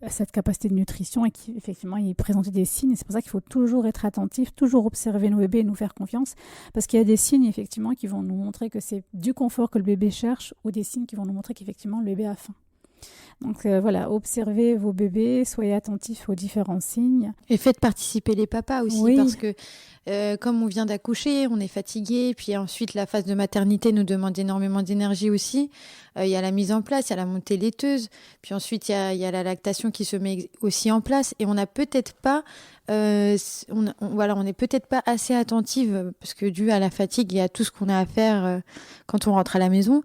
cette capacité de nutrition et qu'effectivement, il présentait des signes. Et c'est pour ça qu'il faut toujours être attentif, toujours observer nos bébés et nous faire confiance. Parce qu'il y a des signes, effectivement, qui vont nous montrer que c'est du confort que le bébé cherche ou des signes qui vont nous montrer qu'effectivement, le bébé a faim. Donc observez vos bébés, soyez attentifs aux différents signes. Et faites participer les papas aussi, oui. Parce que comme on vient d'accoucher, on est fatigué, puis ensuite la phase de maternité nous demande énormément d'énergie aussi. Il y a la mise en place, il y a la montée laiteuse, puis ensuite il y a la lactation qui se met aussi en place, et on n'a peut-être pas, on n'est peut-être pas assez attentive, parce que dû à la fatigue et à tout ce qu'on a à faire quand on rentre à la maison,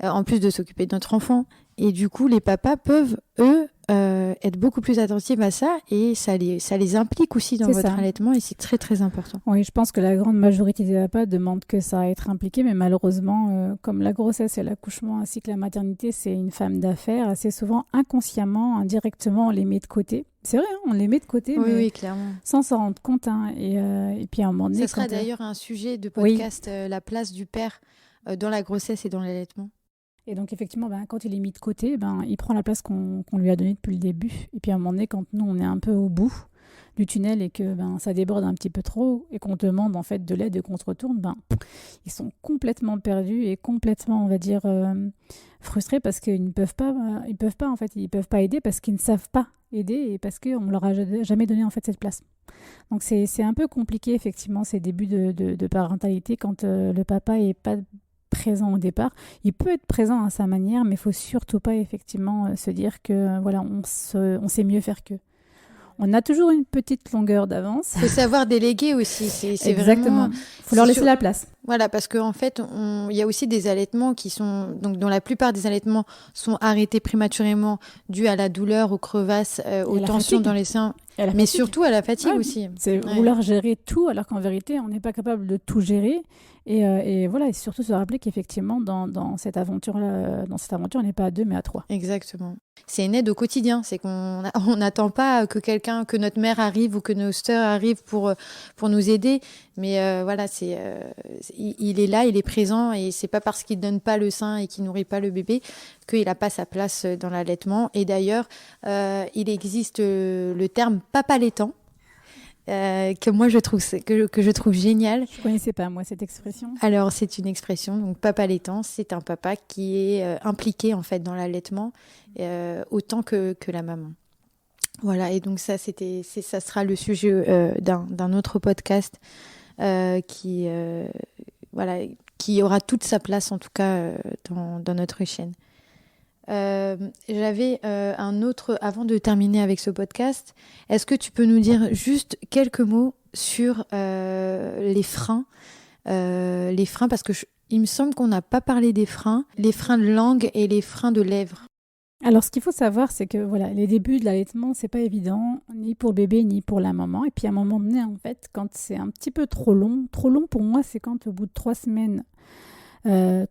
en plus de s'occuper de notre enfant. Et du coup, les papas peuvent, eux, être beaucoup plus attentifs à ça, et ça les implique aussi dans votre allaitement, et c'est très très important. Oui, je pense que la grande majorité des papas demandent que ça à être impliqué, mais malheureusement, comme la grossesse et l'accouchement ainsi que la maternité, c'est une femme d'affaires, assez souvent inconsciemment, indirectement, on les met de côté. C'est vrai, on les met de côté, mais clairement. Sans s'en rendre compte. Et puis à un moment donné... Ça sera d'ailleurs un sujet de podcast, la place du père dans la grossesse et dans l'allaitement. Et donc, effectivement, quand il est mis de côté, il prend la place qu'on lui a donnée depuis le début. Et puis, à un moment donné, quand nous, on est un peu au bout du tunnel et que ça déborde un petit peu trop et qu'on demande en fait de l'aide et qu'on se retourne, ils sont complètement perdus et complètement, on va dire, frustrés parce qu'ils ne peuvent pas, ils peuvent pas aider parce qu'ils ne savent pas aider et parce qu'on ne leur a jamais donné en fait cette place. Donc, c'est un peu compliqué, effectivement, ces débuts de parentalité quand le papa n'est pas présent au départ. Il peut être présent à sa manière, mais il ne faut surtout pas effectivement se dire que on sait mieux faire qu'eux. On a toujours une petite longueur d'avance. Il faut savoir déléguer aussi. C'est exactement. Il faut leur laisser la place. Voilà, parce qu'en fait, il y a aussi des allaitements dont la plupart des allaitements sont arrêtés prématurément dû à la douleur, aux crevasses, aux tensions dans les seins, mais surtout à la fatigue aussi. C'est vouloir gérer tout, alors qu'en vérité, on n'est pas capable de tout gérer. Et voilà, et surtout se rappeler qu'effectivement, dans cette aventure-là, on n'est pas à 2, mais à 3. Exactement. C'est une aide au quotidien. C'est qu'on n'attend pas que notre mère arrive ou que nos sœurs arrivent pour nous aider. Mais voilà, il est là, il est présent, et c'est pas parce qu'il donne pas le sein et qu'il nourrit pas le bébé qu'il n'a pas sa place dans l'allaitement. Et d'ailleurs, il existe le terme papa laitant. Que moi je trouve génial. Je connaissais pas moi cette expression. Alors c'est une expression, donc papa laitant, c'est un papa qui est impliqué en fait dans l'allaitement autant que la maman. Voilà, et donc ça sera le sujet d'un autre podcast qui aura toute sa place en tout cas dans notre chaîne. J'avais un autre, avant de terminer avec ce podcast, est-ce que tu peux nous dire juste quelques mots sur les freins, parce que il me semble qu'on n'a pas parlé des freins, les freins de langue et les freins de lèvres. Alors, ce qu'il faut savoir, c'est que les débuts de l'allaitement, c'est pas évident, ni pour le bébé, ni pour la maman. Et puis, à un moment donné, en fait, quand c'est un petit peu trop long pour moi, c'est quand au bout de 3 semaines, 1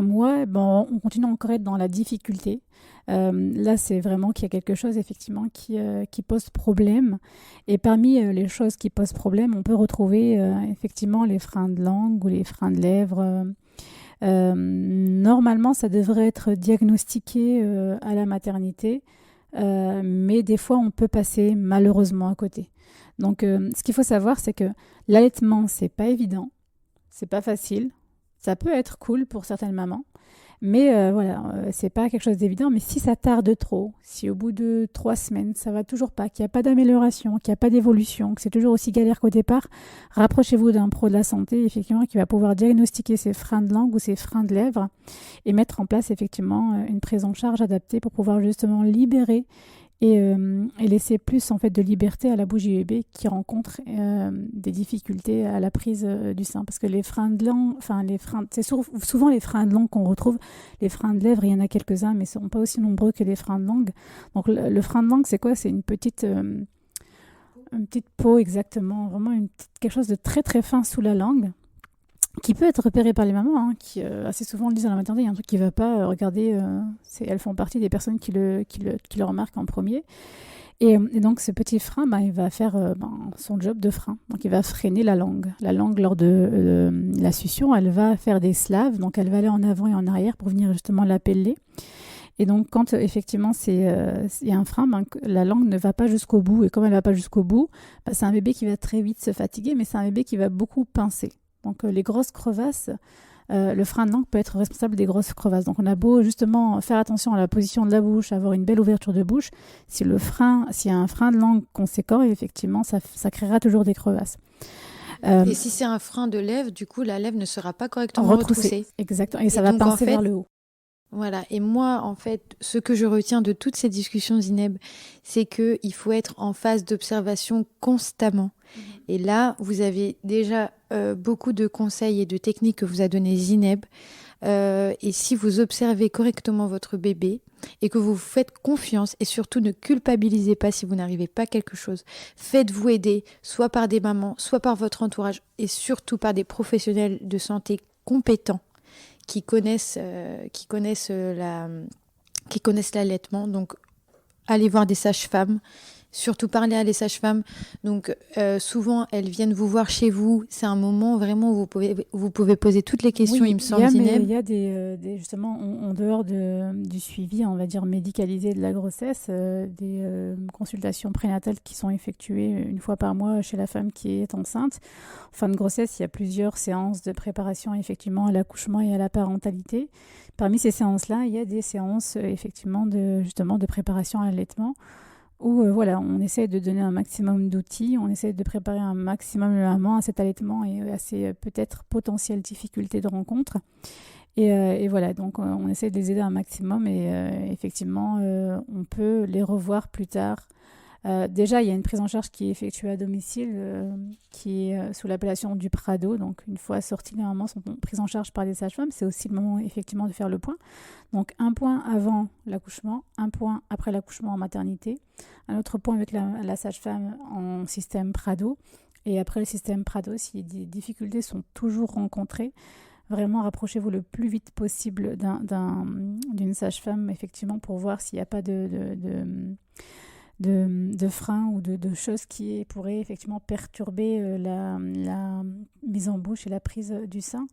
mois, on continue encore à être dans la difficulté. Là, c'est vraiment qu'il y a quelque chose, effectivement, qui pose problème. Et parmi les choses qui posent problème, on peut retrouver, effectivement, les freins de langue ou les freins de lèvres. Normalement, ça devrait être diagnostiqué à la maternité, mais des fois, on peut passer malheureusement à côté. Donc, ce qu'il faut savoir, c'est que l'allaitement, c'est pas évident, c'est pas facile. Ça peut être cool pour certaines mamans, Mais c'est pas quelque chose d'évident. Mais si ça tarde trop, si au bout de 3 semaines, ça va toujours pas, qu'il n'y a pas d'amélioration, qu'il n'y a pas d'évolution, que c'est toujours aussi galère qu'au départ, rapprochez-vous d'un pro de la santé, effectivement, qui va pouvoir diagnostiquer ces freins de langue ou ces freins de lèvres et mettre en place, effectivement, une prise en charge adaptée pour pouvoir justement libérer et laisser plus en fait de liberté à la bouche du bébé qui rencontre des difficultés à la prise du sein, parce que les freins de langue, c'est souvent les freins de langue qu'on retrouve. Les freins de lèvres, il y en a quelques-uns, mais ils ne sont pas aussi nombreux que les freins de langue. Donc le frein de langue, c'est quoi? C'est une petite peau, exactement, vraiment quelque chose de très très fin sous la langue, qui peut être repéré par les mamans, qui assez souvent disent à la maternité, il y a un truc qui ne va pas, regardez, elles font partie des personnes qui le remarquent en premier. Et donc ce petit frein, il va faire son job de frein. Donc il va freiner la langue. La langue, lors de la succion, elle va faire des slaves, donc elle va aller en avant et en arrière pour venir justement l'appeler. Et donc quand effectivement il y a un frein, la langue ne va pas jusqu'au bout. Et comme elle ne va pas jusqu'au bout, c'est un bébé qui va très vite se fatiguer, mais c'est un bébé qui va beaucoup pincer. Donc les grosses crevasses, le frein de langue peut être responsable des grosses crevasses. Donc on a beau justement faire attention à la position de la bouche, avoir une belle ouverture de bouche, s'il y a un frein de langue conséquent, effectivement ça créera toujours des crevasses. Et si c'est un frein de lèvre, du coup la lèvre ne sera pas correctement retroussée. Exactement, et ça va pincer vers le haut. Voilà, et moi, en fait, ce que je retiens de toutes ces discussions, Zineb, c'est qu'il faut être en phase d'observation constamment. Et là, vous avez déjà beaucoup de conseils et de techniques que vous a donné Zineb. Et si vous observez correctement votre bébé et que vous vous faites confiance, et surtout ne culpabilisez pas si vous n'arrivez pas à quelque chose, faites-vous aider, soit par des mamans, soit par votre entourage, et surtout par des professionnels de santé compétents qui connaissent l'allaitement. Donc, allez voir des sages-femmes, surtout parler à les sages-femmes. Donc, souvent, elles viennent vous voir chez vous. C'est un moment vraiment où vous pouvez poser toutes les questions, il me semble, Zineb. Il y a des justement, en dehors du suivi, on va dire, médicalisé de la grossesse, des consultations prénatales qui sont effectuées une fois par mois chez la femme qui est enceinte. En fin de grossesse, il y a plusieurs séances de préparation, effectivement, à l'accouchement et à la parentalité. Parmi ces séances-là, il y a des séances, effectivement, de préparation à l'allaitement, où on essaie de donner un maximum d'outils, on essaie de préparer un maximum de mamans à cet allaitement et à ces peut-être potentielles difficultés de rencontre. Et voilà, donc on essaie de les aider un maximum et effectivement, on peut les revoir plus tard. Déjà, il y a une prise en charge qui est effectuée à domicile, qui est sous l'appellation du Prado. Donc, une fois sorties, les mamans sont prises en charge par des sages-femmes. C'est aussi le moment, effectivement, de faire le point. Donc, un point avant l'accouchement, un point après l'accouchement en maternité, un autre point avec la sage-femme en système Prado. Et après le système Prado, si des difficultés sont toujours rencontrées, vraiment rapprochez-vous le plus vite possible d'une sage-femme, effectivement, pour voir s'il n'y a pas de freins ou de choses qui pourraient effectivement perturber la mise en bouche et la prise du sein.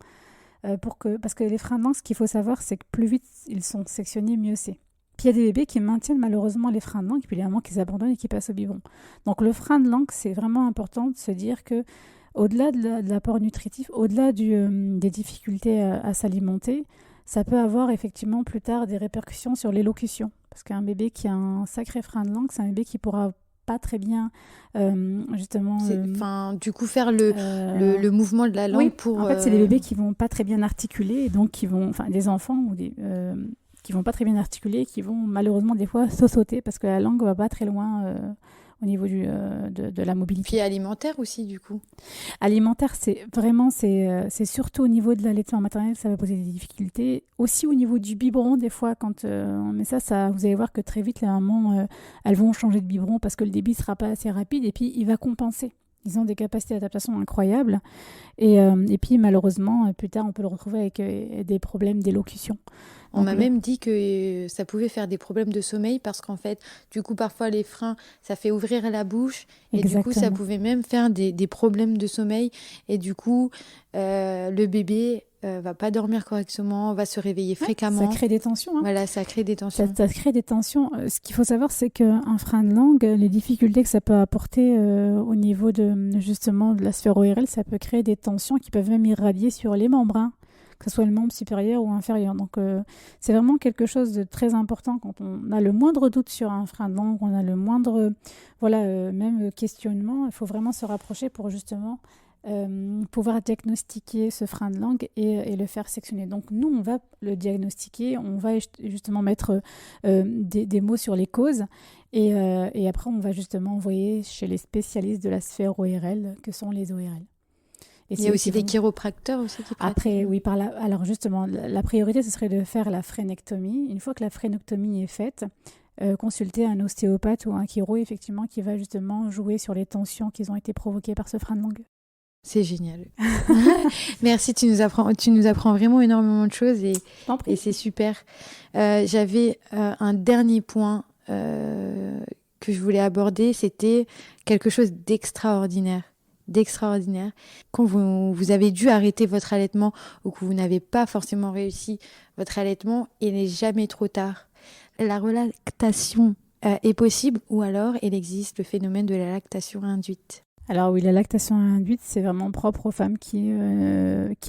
Parce que les freins de langue, ce qu'il faut savoir, c'est que plus vite ils sont sectionnés, mieux c'est. Puis il y a des bébés qui maintiennent malheureusement les freins de langue, et puis il y a des mamans qui s'abandonnent et qui passent au biberon. Donc le frein de langue, c'est vraiment important de se dire que au-delà de l'apport nutritif, au-delà des difficultés à s'alimenter, ça peut avoir effectivement plus tard des répercussions sur l'élocution. Parce qu'un bébé qui a un sacré frein de langue, c'est un bébé qui pourra pas très bien, justement... du coup, faire le mouvement de la langue pour... En fait, c'est des bébés qui vont pas très bien articuler, et donc des enfants ou qui vont pas très bien articuler, qui vont malheureusement des fois sauter parce que la langue va pas très loin au niveau de la mobilité. Puis alimentaire aussi, du coup. Alimentaire, c'est surtout au niveau de l'allaitement maternel que ça va poser des difficultés. Aussi au niveau du biberon, des fois, mais ça, vous allez voir que très vite, les mamans, elles vont changer de biberon parce que le débit sera pas assez rapide et puis il va compenser. Ils ont des capacités d'adaptation incroyables. Et puis, malheureusement, plus tard, on peut le retrouver avec des problèmes d'élocution. On m'a même dit que ça pouvait faire des problèmes de sommeil parce qu'en fait, du coup, parfois, les freins, ça fait ouvrir la bouche. Et Exactement. Du coup, ça pouvait même faire des problèmes de sommeil. Et du coup, le bébé va pas dormir correctement, va se réveiller fréquemment. Ça crée des tensions. Voilà, ça crée des tensions. Ça crée des tensions. Ce qu'il faut savoir, c'est qu'un frein de langue, les difficultés que ça peut apporter au niveau justement de la sphère ORL, ça peut créer des tensions qui peuvent même irradier sur les membranes, que ce soit le membre supérieur ou inférieur. Donc, c'est vraiment quelque chose de très important quand on a le moindre doute sur un frein de langue, on a le moindre même questionnement. Il faut vraiment se rapprocher pour justement pouvoir diagnostiquer ce frein de langue et le faire sectionner. Donc nous, on va le diagnostiquer, on va justement mettre des mots sur les causes et après on va justement envoyer chez les spécialistes de la sphère ORL que sont les ORL. Et il y a aussi des chiropracteurs aussi qui pratiquent. Après, oui, alors justement, la priorité, ce serait de faire la frénectomie. Une fois que la frénectomie est faite, consulter un ostéopathe ou un chiro, effectivement, qui va justement jouer sur les tensions qui ont été provoquées par ce frein de langue. C'est génial. Merci, tu nous apprends vraiment énormément de choses et c'est super. J'avais un dernier point que je voulais aborder, c'était quelque chose d'extraordinaire. Quand vous avez dû arrêter votre allaitement ou que vous n'avez pas forcément réussi votre allaitement, il n'est jamais trop tard. La relactation est possible ou alors il existe le phénomène de la lactation induite. Alors oui, la lactation induite, c'est vraiment propre aux femmes qui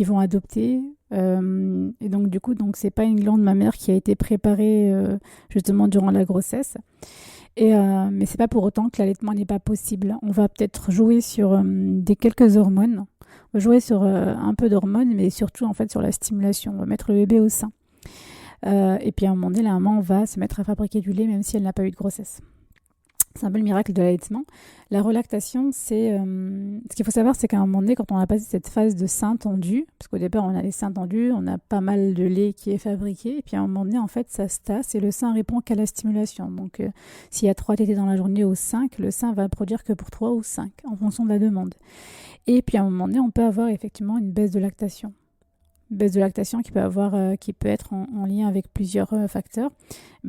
vont adopter. Et donc du coup, c'est pas une glande mammaire qui a été préparée justement durant la grossesse. Mais c'est pas pour autant que l'allaitement n'est pas possible. On va peut-être jouer sur quelques hormones. On va jouer sur un peu d'hormones, mais surtout en fait sur la stimulation. On va mettre le bébé au sein. Et puis à un moment donné, la maman va se mettre à fabriquer du lait même si elle n'a pas eu de grossesse. C'est un peu le miracle de l'allaitement. La relactation, ce qu'il faut savoir, c'est qu'à un moment donné, quand on a passé cette phase de sein tendu, parce qu'au départ, on a les seins tendus, on a pas mal de lait qui est fabriqué, et puis à un moment donné, en fait, ça se tasse et le sein répond qu'à la stimulation. Donc, s'il y a 3 tétés dans la journée ou 5, le sein va produire que pour 3 ou 5, en fonction de la demande. Et puis à un moment donné, on peut avoir effectivement une baisse de lactation. Baisse de lactation qui peut être en lien avec plusieurs facteurs.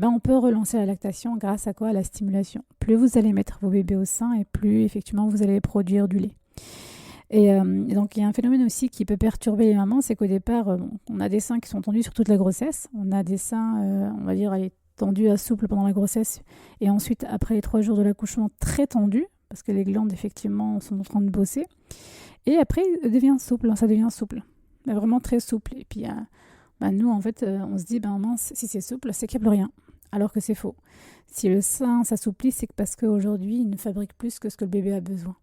On peut relancer la lactation grâce à quoi? À la stimulation. Plus vous allez mettre vos bébés au sein et plus effectivement vous allez produire du lait. Et donc il y a un phénomène aussi qui peut perturber les mamans, c'est qu'au départ, on a des seins qui sont tendus sur toute la grossesse. On a des seins, on va dire, tendus à souples pendant la grossesse et ensuite après les 3 jours de l'accouchement très tendus parce que les glandes effectivement sont en train de bosser. Et après, ça devient souple. Vraiment très souple. Et puis, nous, en fait, on se dit, mince, si c'est souple, c'est qu'il n'y a plus rien. Alors que c'est faux. Si le sein s'assouplit, c'est parce qu'aujourd'hui, il ne fabrique plus que ce que le bébé a besoin.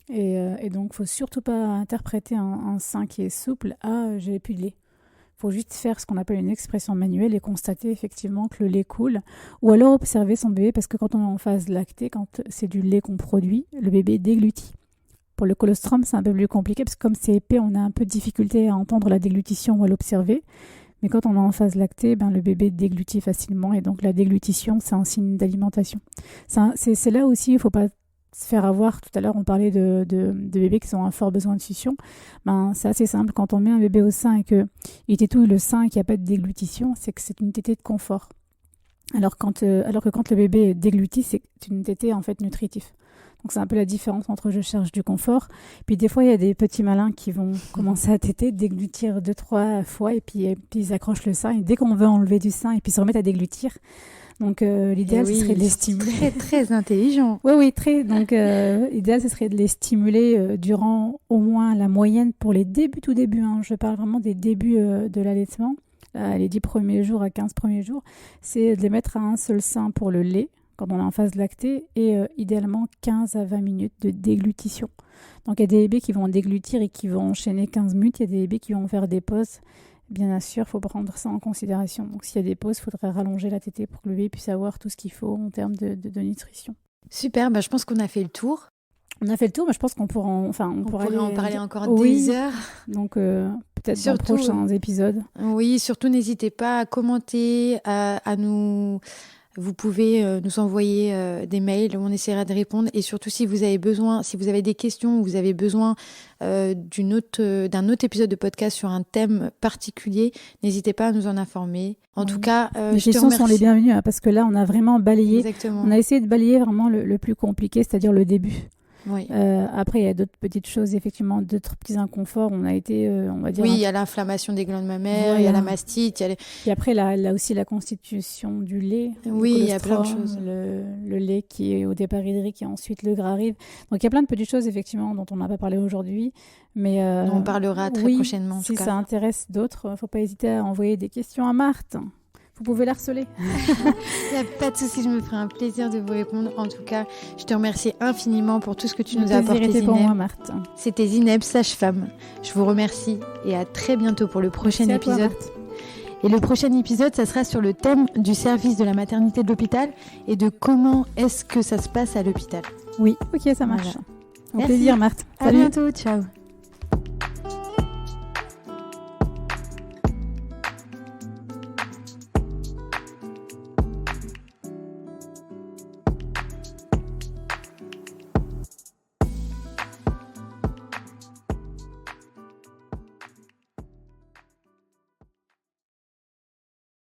Et donc, il ne faut surtout pas interpréter un sein qui est souple. Ah, j'ai plus de lait. Il faut juste faire ce qu'on appelle une expression manuelle et constater effectivement que le lait coule. Ou alors observer son bébé, parce que quand on est en phase lactée, quand c'est du lait qu'on produit, le bébé déglutit. Pour le colostrum, c'est un peu plus compliqué parce que comme c'est épais, on a un peu de difficulté à entendre la déglutition ou à l'observer. Mais quand on est en phase lactée, le bébé déglutit facilement et donc la déglutition, c'est un signe d'alimentation. C'est là aussi, il ne faut pas se faire avoir. Tout à l'heure, on parlait de bébés qui ont un fort besoin de succion. C'est assez simple. Quand on met un bébé au sein et qu'il tétouille le sein et qu'il n'y a pas de déglutition, c'est que c'est une tétée de confort. Alors que quand le bébé déglutit, c'est une tétée en fait nutritive. Donc c'est un peu la différence entre je cherche du confort. Puis des fois, il y a des petits malins qui vont commencer à téter, déglutir 2-3 fois et puis ils accrochent le sein. Et dès qu'on veut enlever du sein et puis se remettre à déglutir. Donc l'idéal, ce serait de les stimuler. Très, très intelligent. Oui, très. Donc l'idéal, ce serait de les stimuler durant au moins la moyenne pour les tout débuts. Je parle vraiment des débuts de l'allaitement. Les 10 premiers jours à 15 premiers jours. C'est de les mettre à un seul sein pour le lait, quand on est en phase lactée, et idéalement 15 à 20 minutes de déglutition. Donc il y a des bébés qui vont déglutir et qui vont enchaîner 15 minutes, il y a des bébés qui vont faire des pauses. Bien sûr, il faut prendre ça en considération. Donc s'il y a des pauses, il faudrait rallonger la tétée pour que le bébé puisse avoir tout ce qu'il faut en termes de nutrition. Super, je pense qu'on a fait le tour. On a fait le tour, mais je pense qu'on pourra on pourrait en parler encore des heures. Donc peut-être dans les prochains épisodes. Oui, surtout n'hésitez pas à commenter, à nous... Vous pouvez nous envoyer des mails où on essaiera de répondre. Et surtout, si vous avez des questions, ou vous avez besoin d'un autre épisode de podcast sur un thème particulier, n'hésitez pas à nous en informer. En tout cas, les questions sont les bienvenues, parce que là, on a vraiment balayé. Exactement. On a essayé de balayer vraiment le plus compliqué, c'est-à-dire le début. Oui. Après, il y a d'autres petites choses, effectivement, d'autres petits inconforts. On a été, on va dire... Oui, il y a l'inflammation des glandes mammaires, il y a la mastite. Et après, là aussi, la constitution du lait. Oui, il y a plein de choses. Le lait qui est au départ hydrique et ensuite le gras arrive. Donc, il y a plein de petites choses, effectivement, dont on n'a pas parlé aujourd'hui. Mais on parlera très prochainement. Si ça intéresse d'autres, il ne faut pas hésiter à envoyer des questions à Marthe. Vous pouvez la harceler. Il n'y a pas de souci, je me ferai un plaisir de vous répondre. En tout cas, je te remercie infiniment pour tout ce que tu nous as apporté, Zineb. Pour moi, Marthe. C'était Zineb, sage-femme. Je vous remercie et à très bientôt pour le prochain épisode. Et le prochain épisode, ça sera sur le thème du service de la maternité de l'hôpital et de comment est-ce que ça se passe à l'hôpital. Oui, ok, ça marche. Voilà. Au plaisir, Marthe. À bientôt, ciao.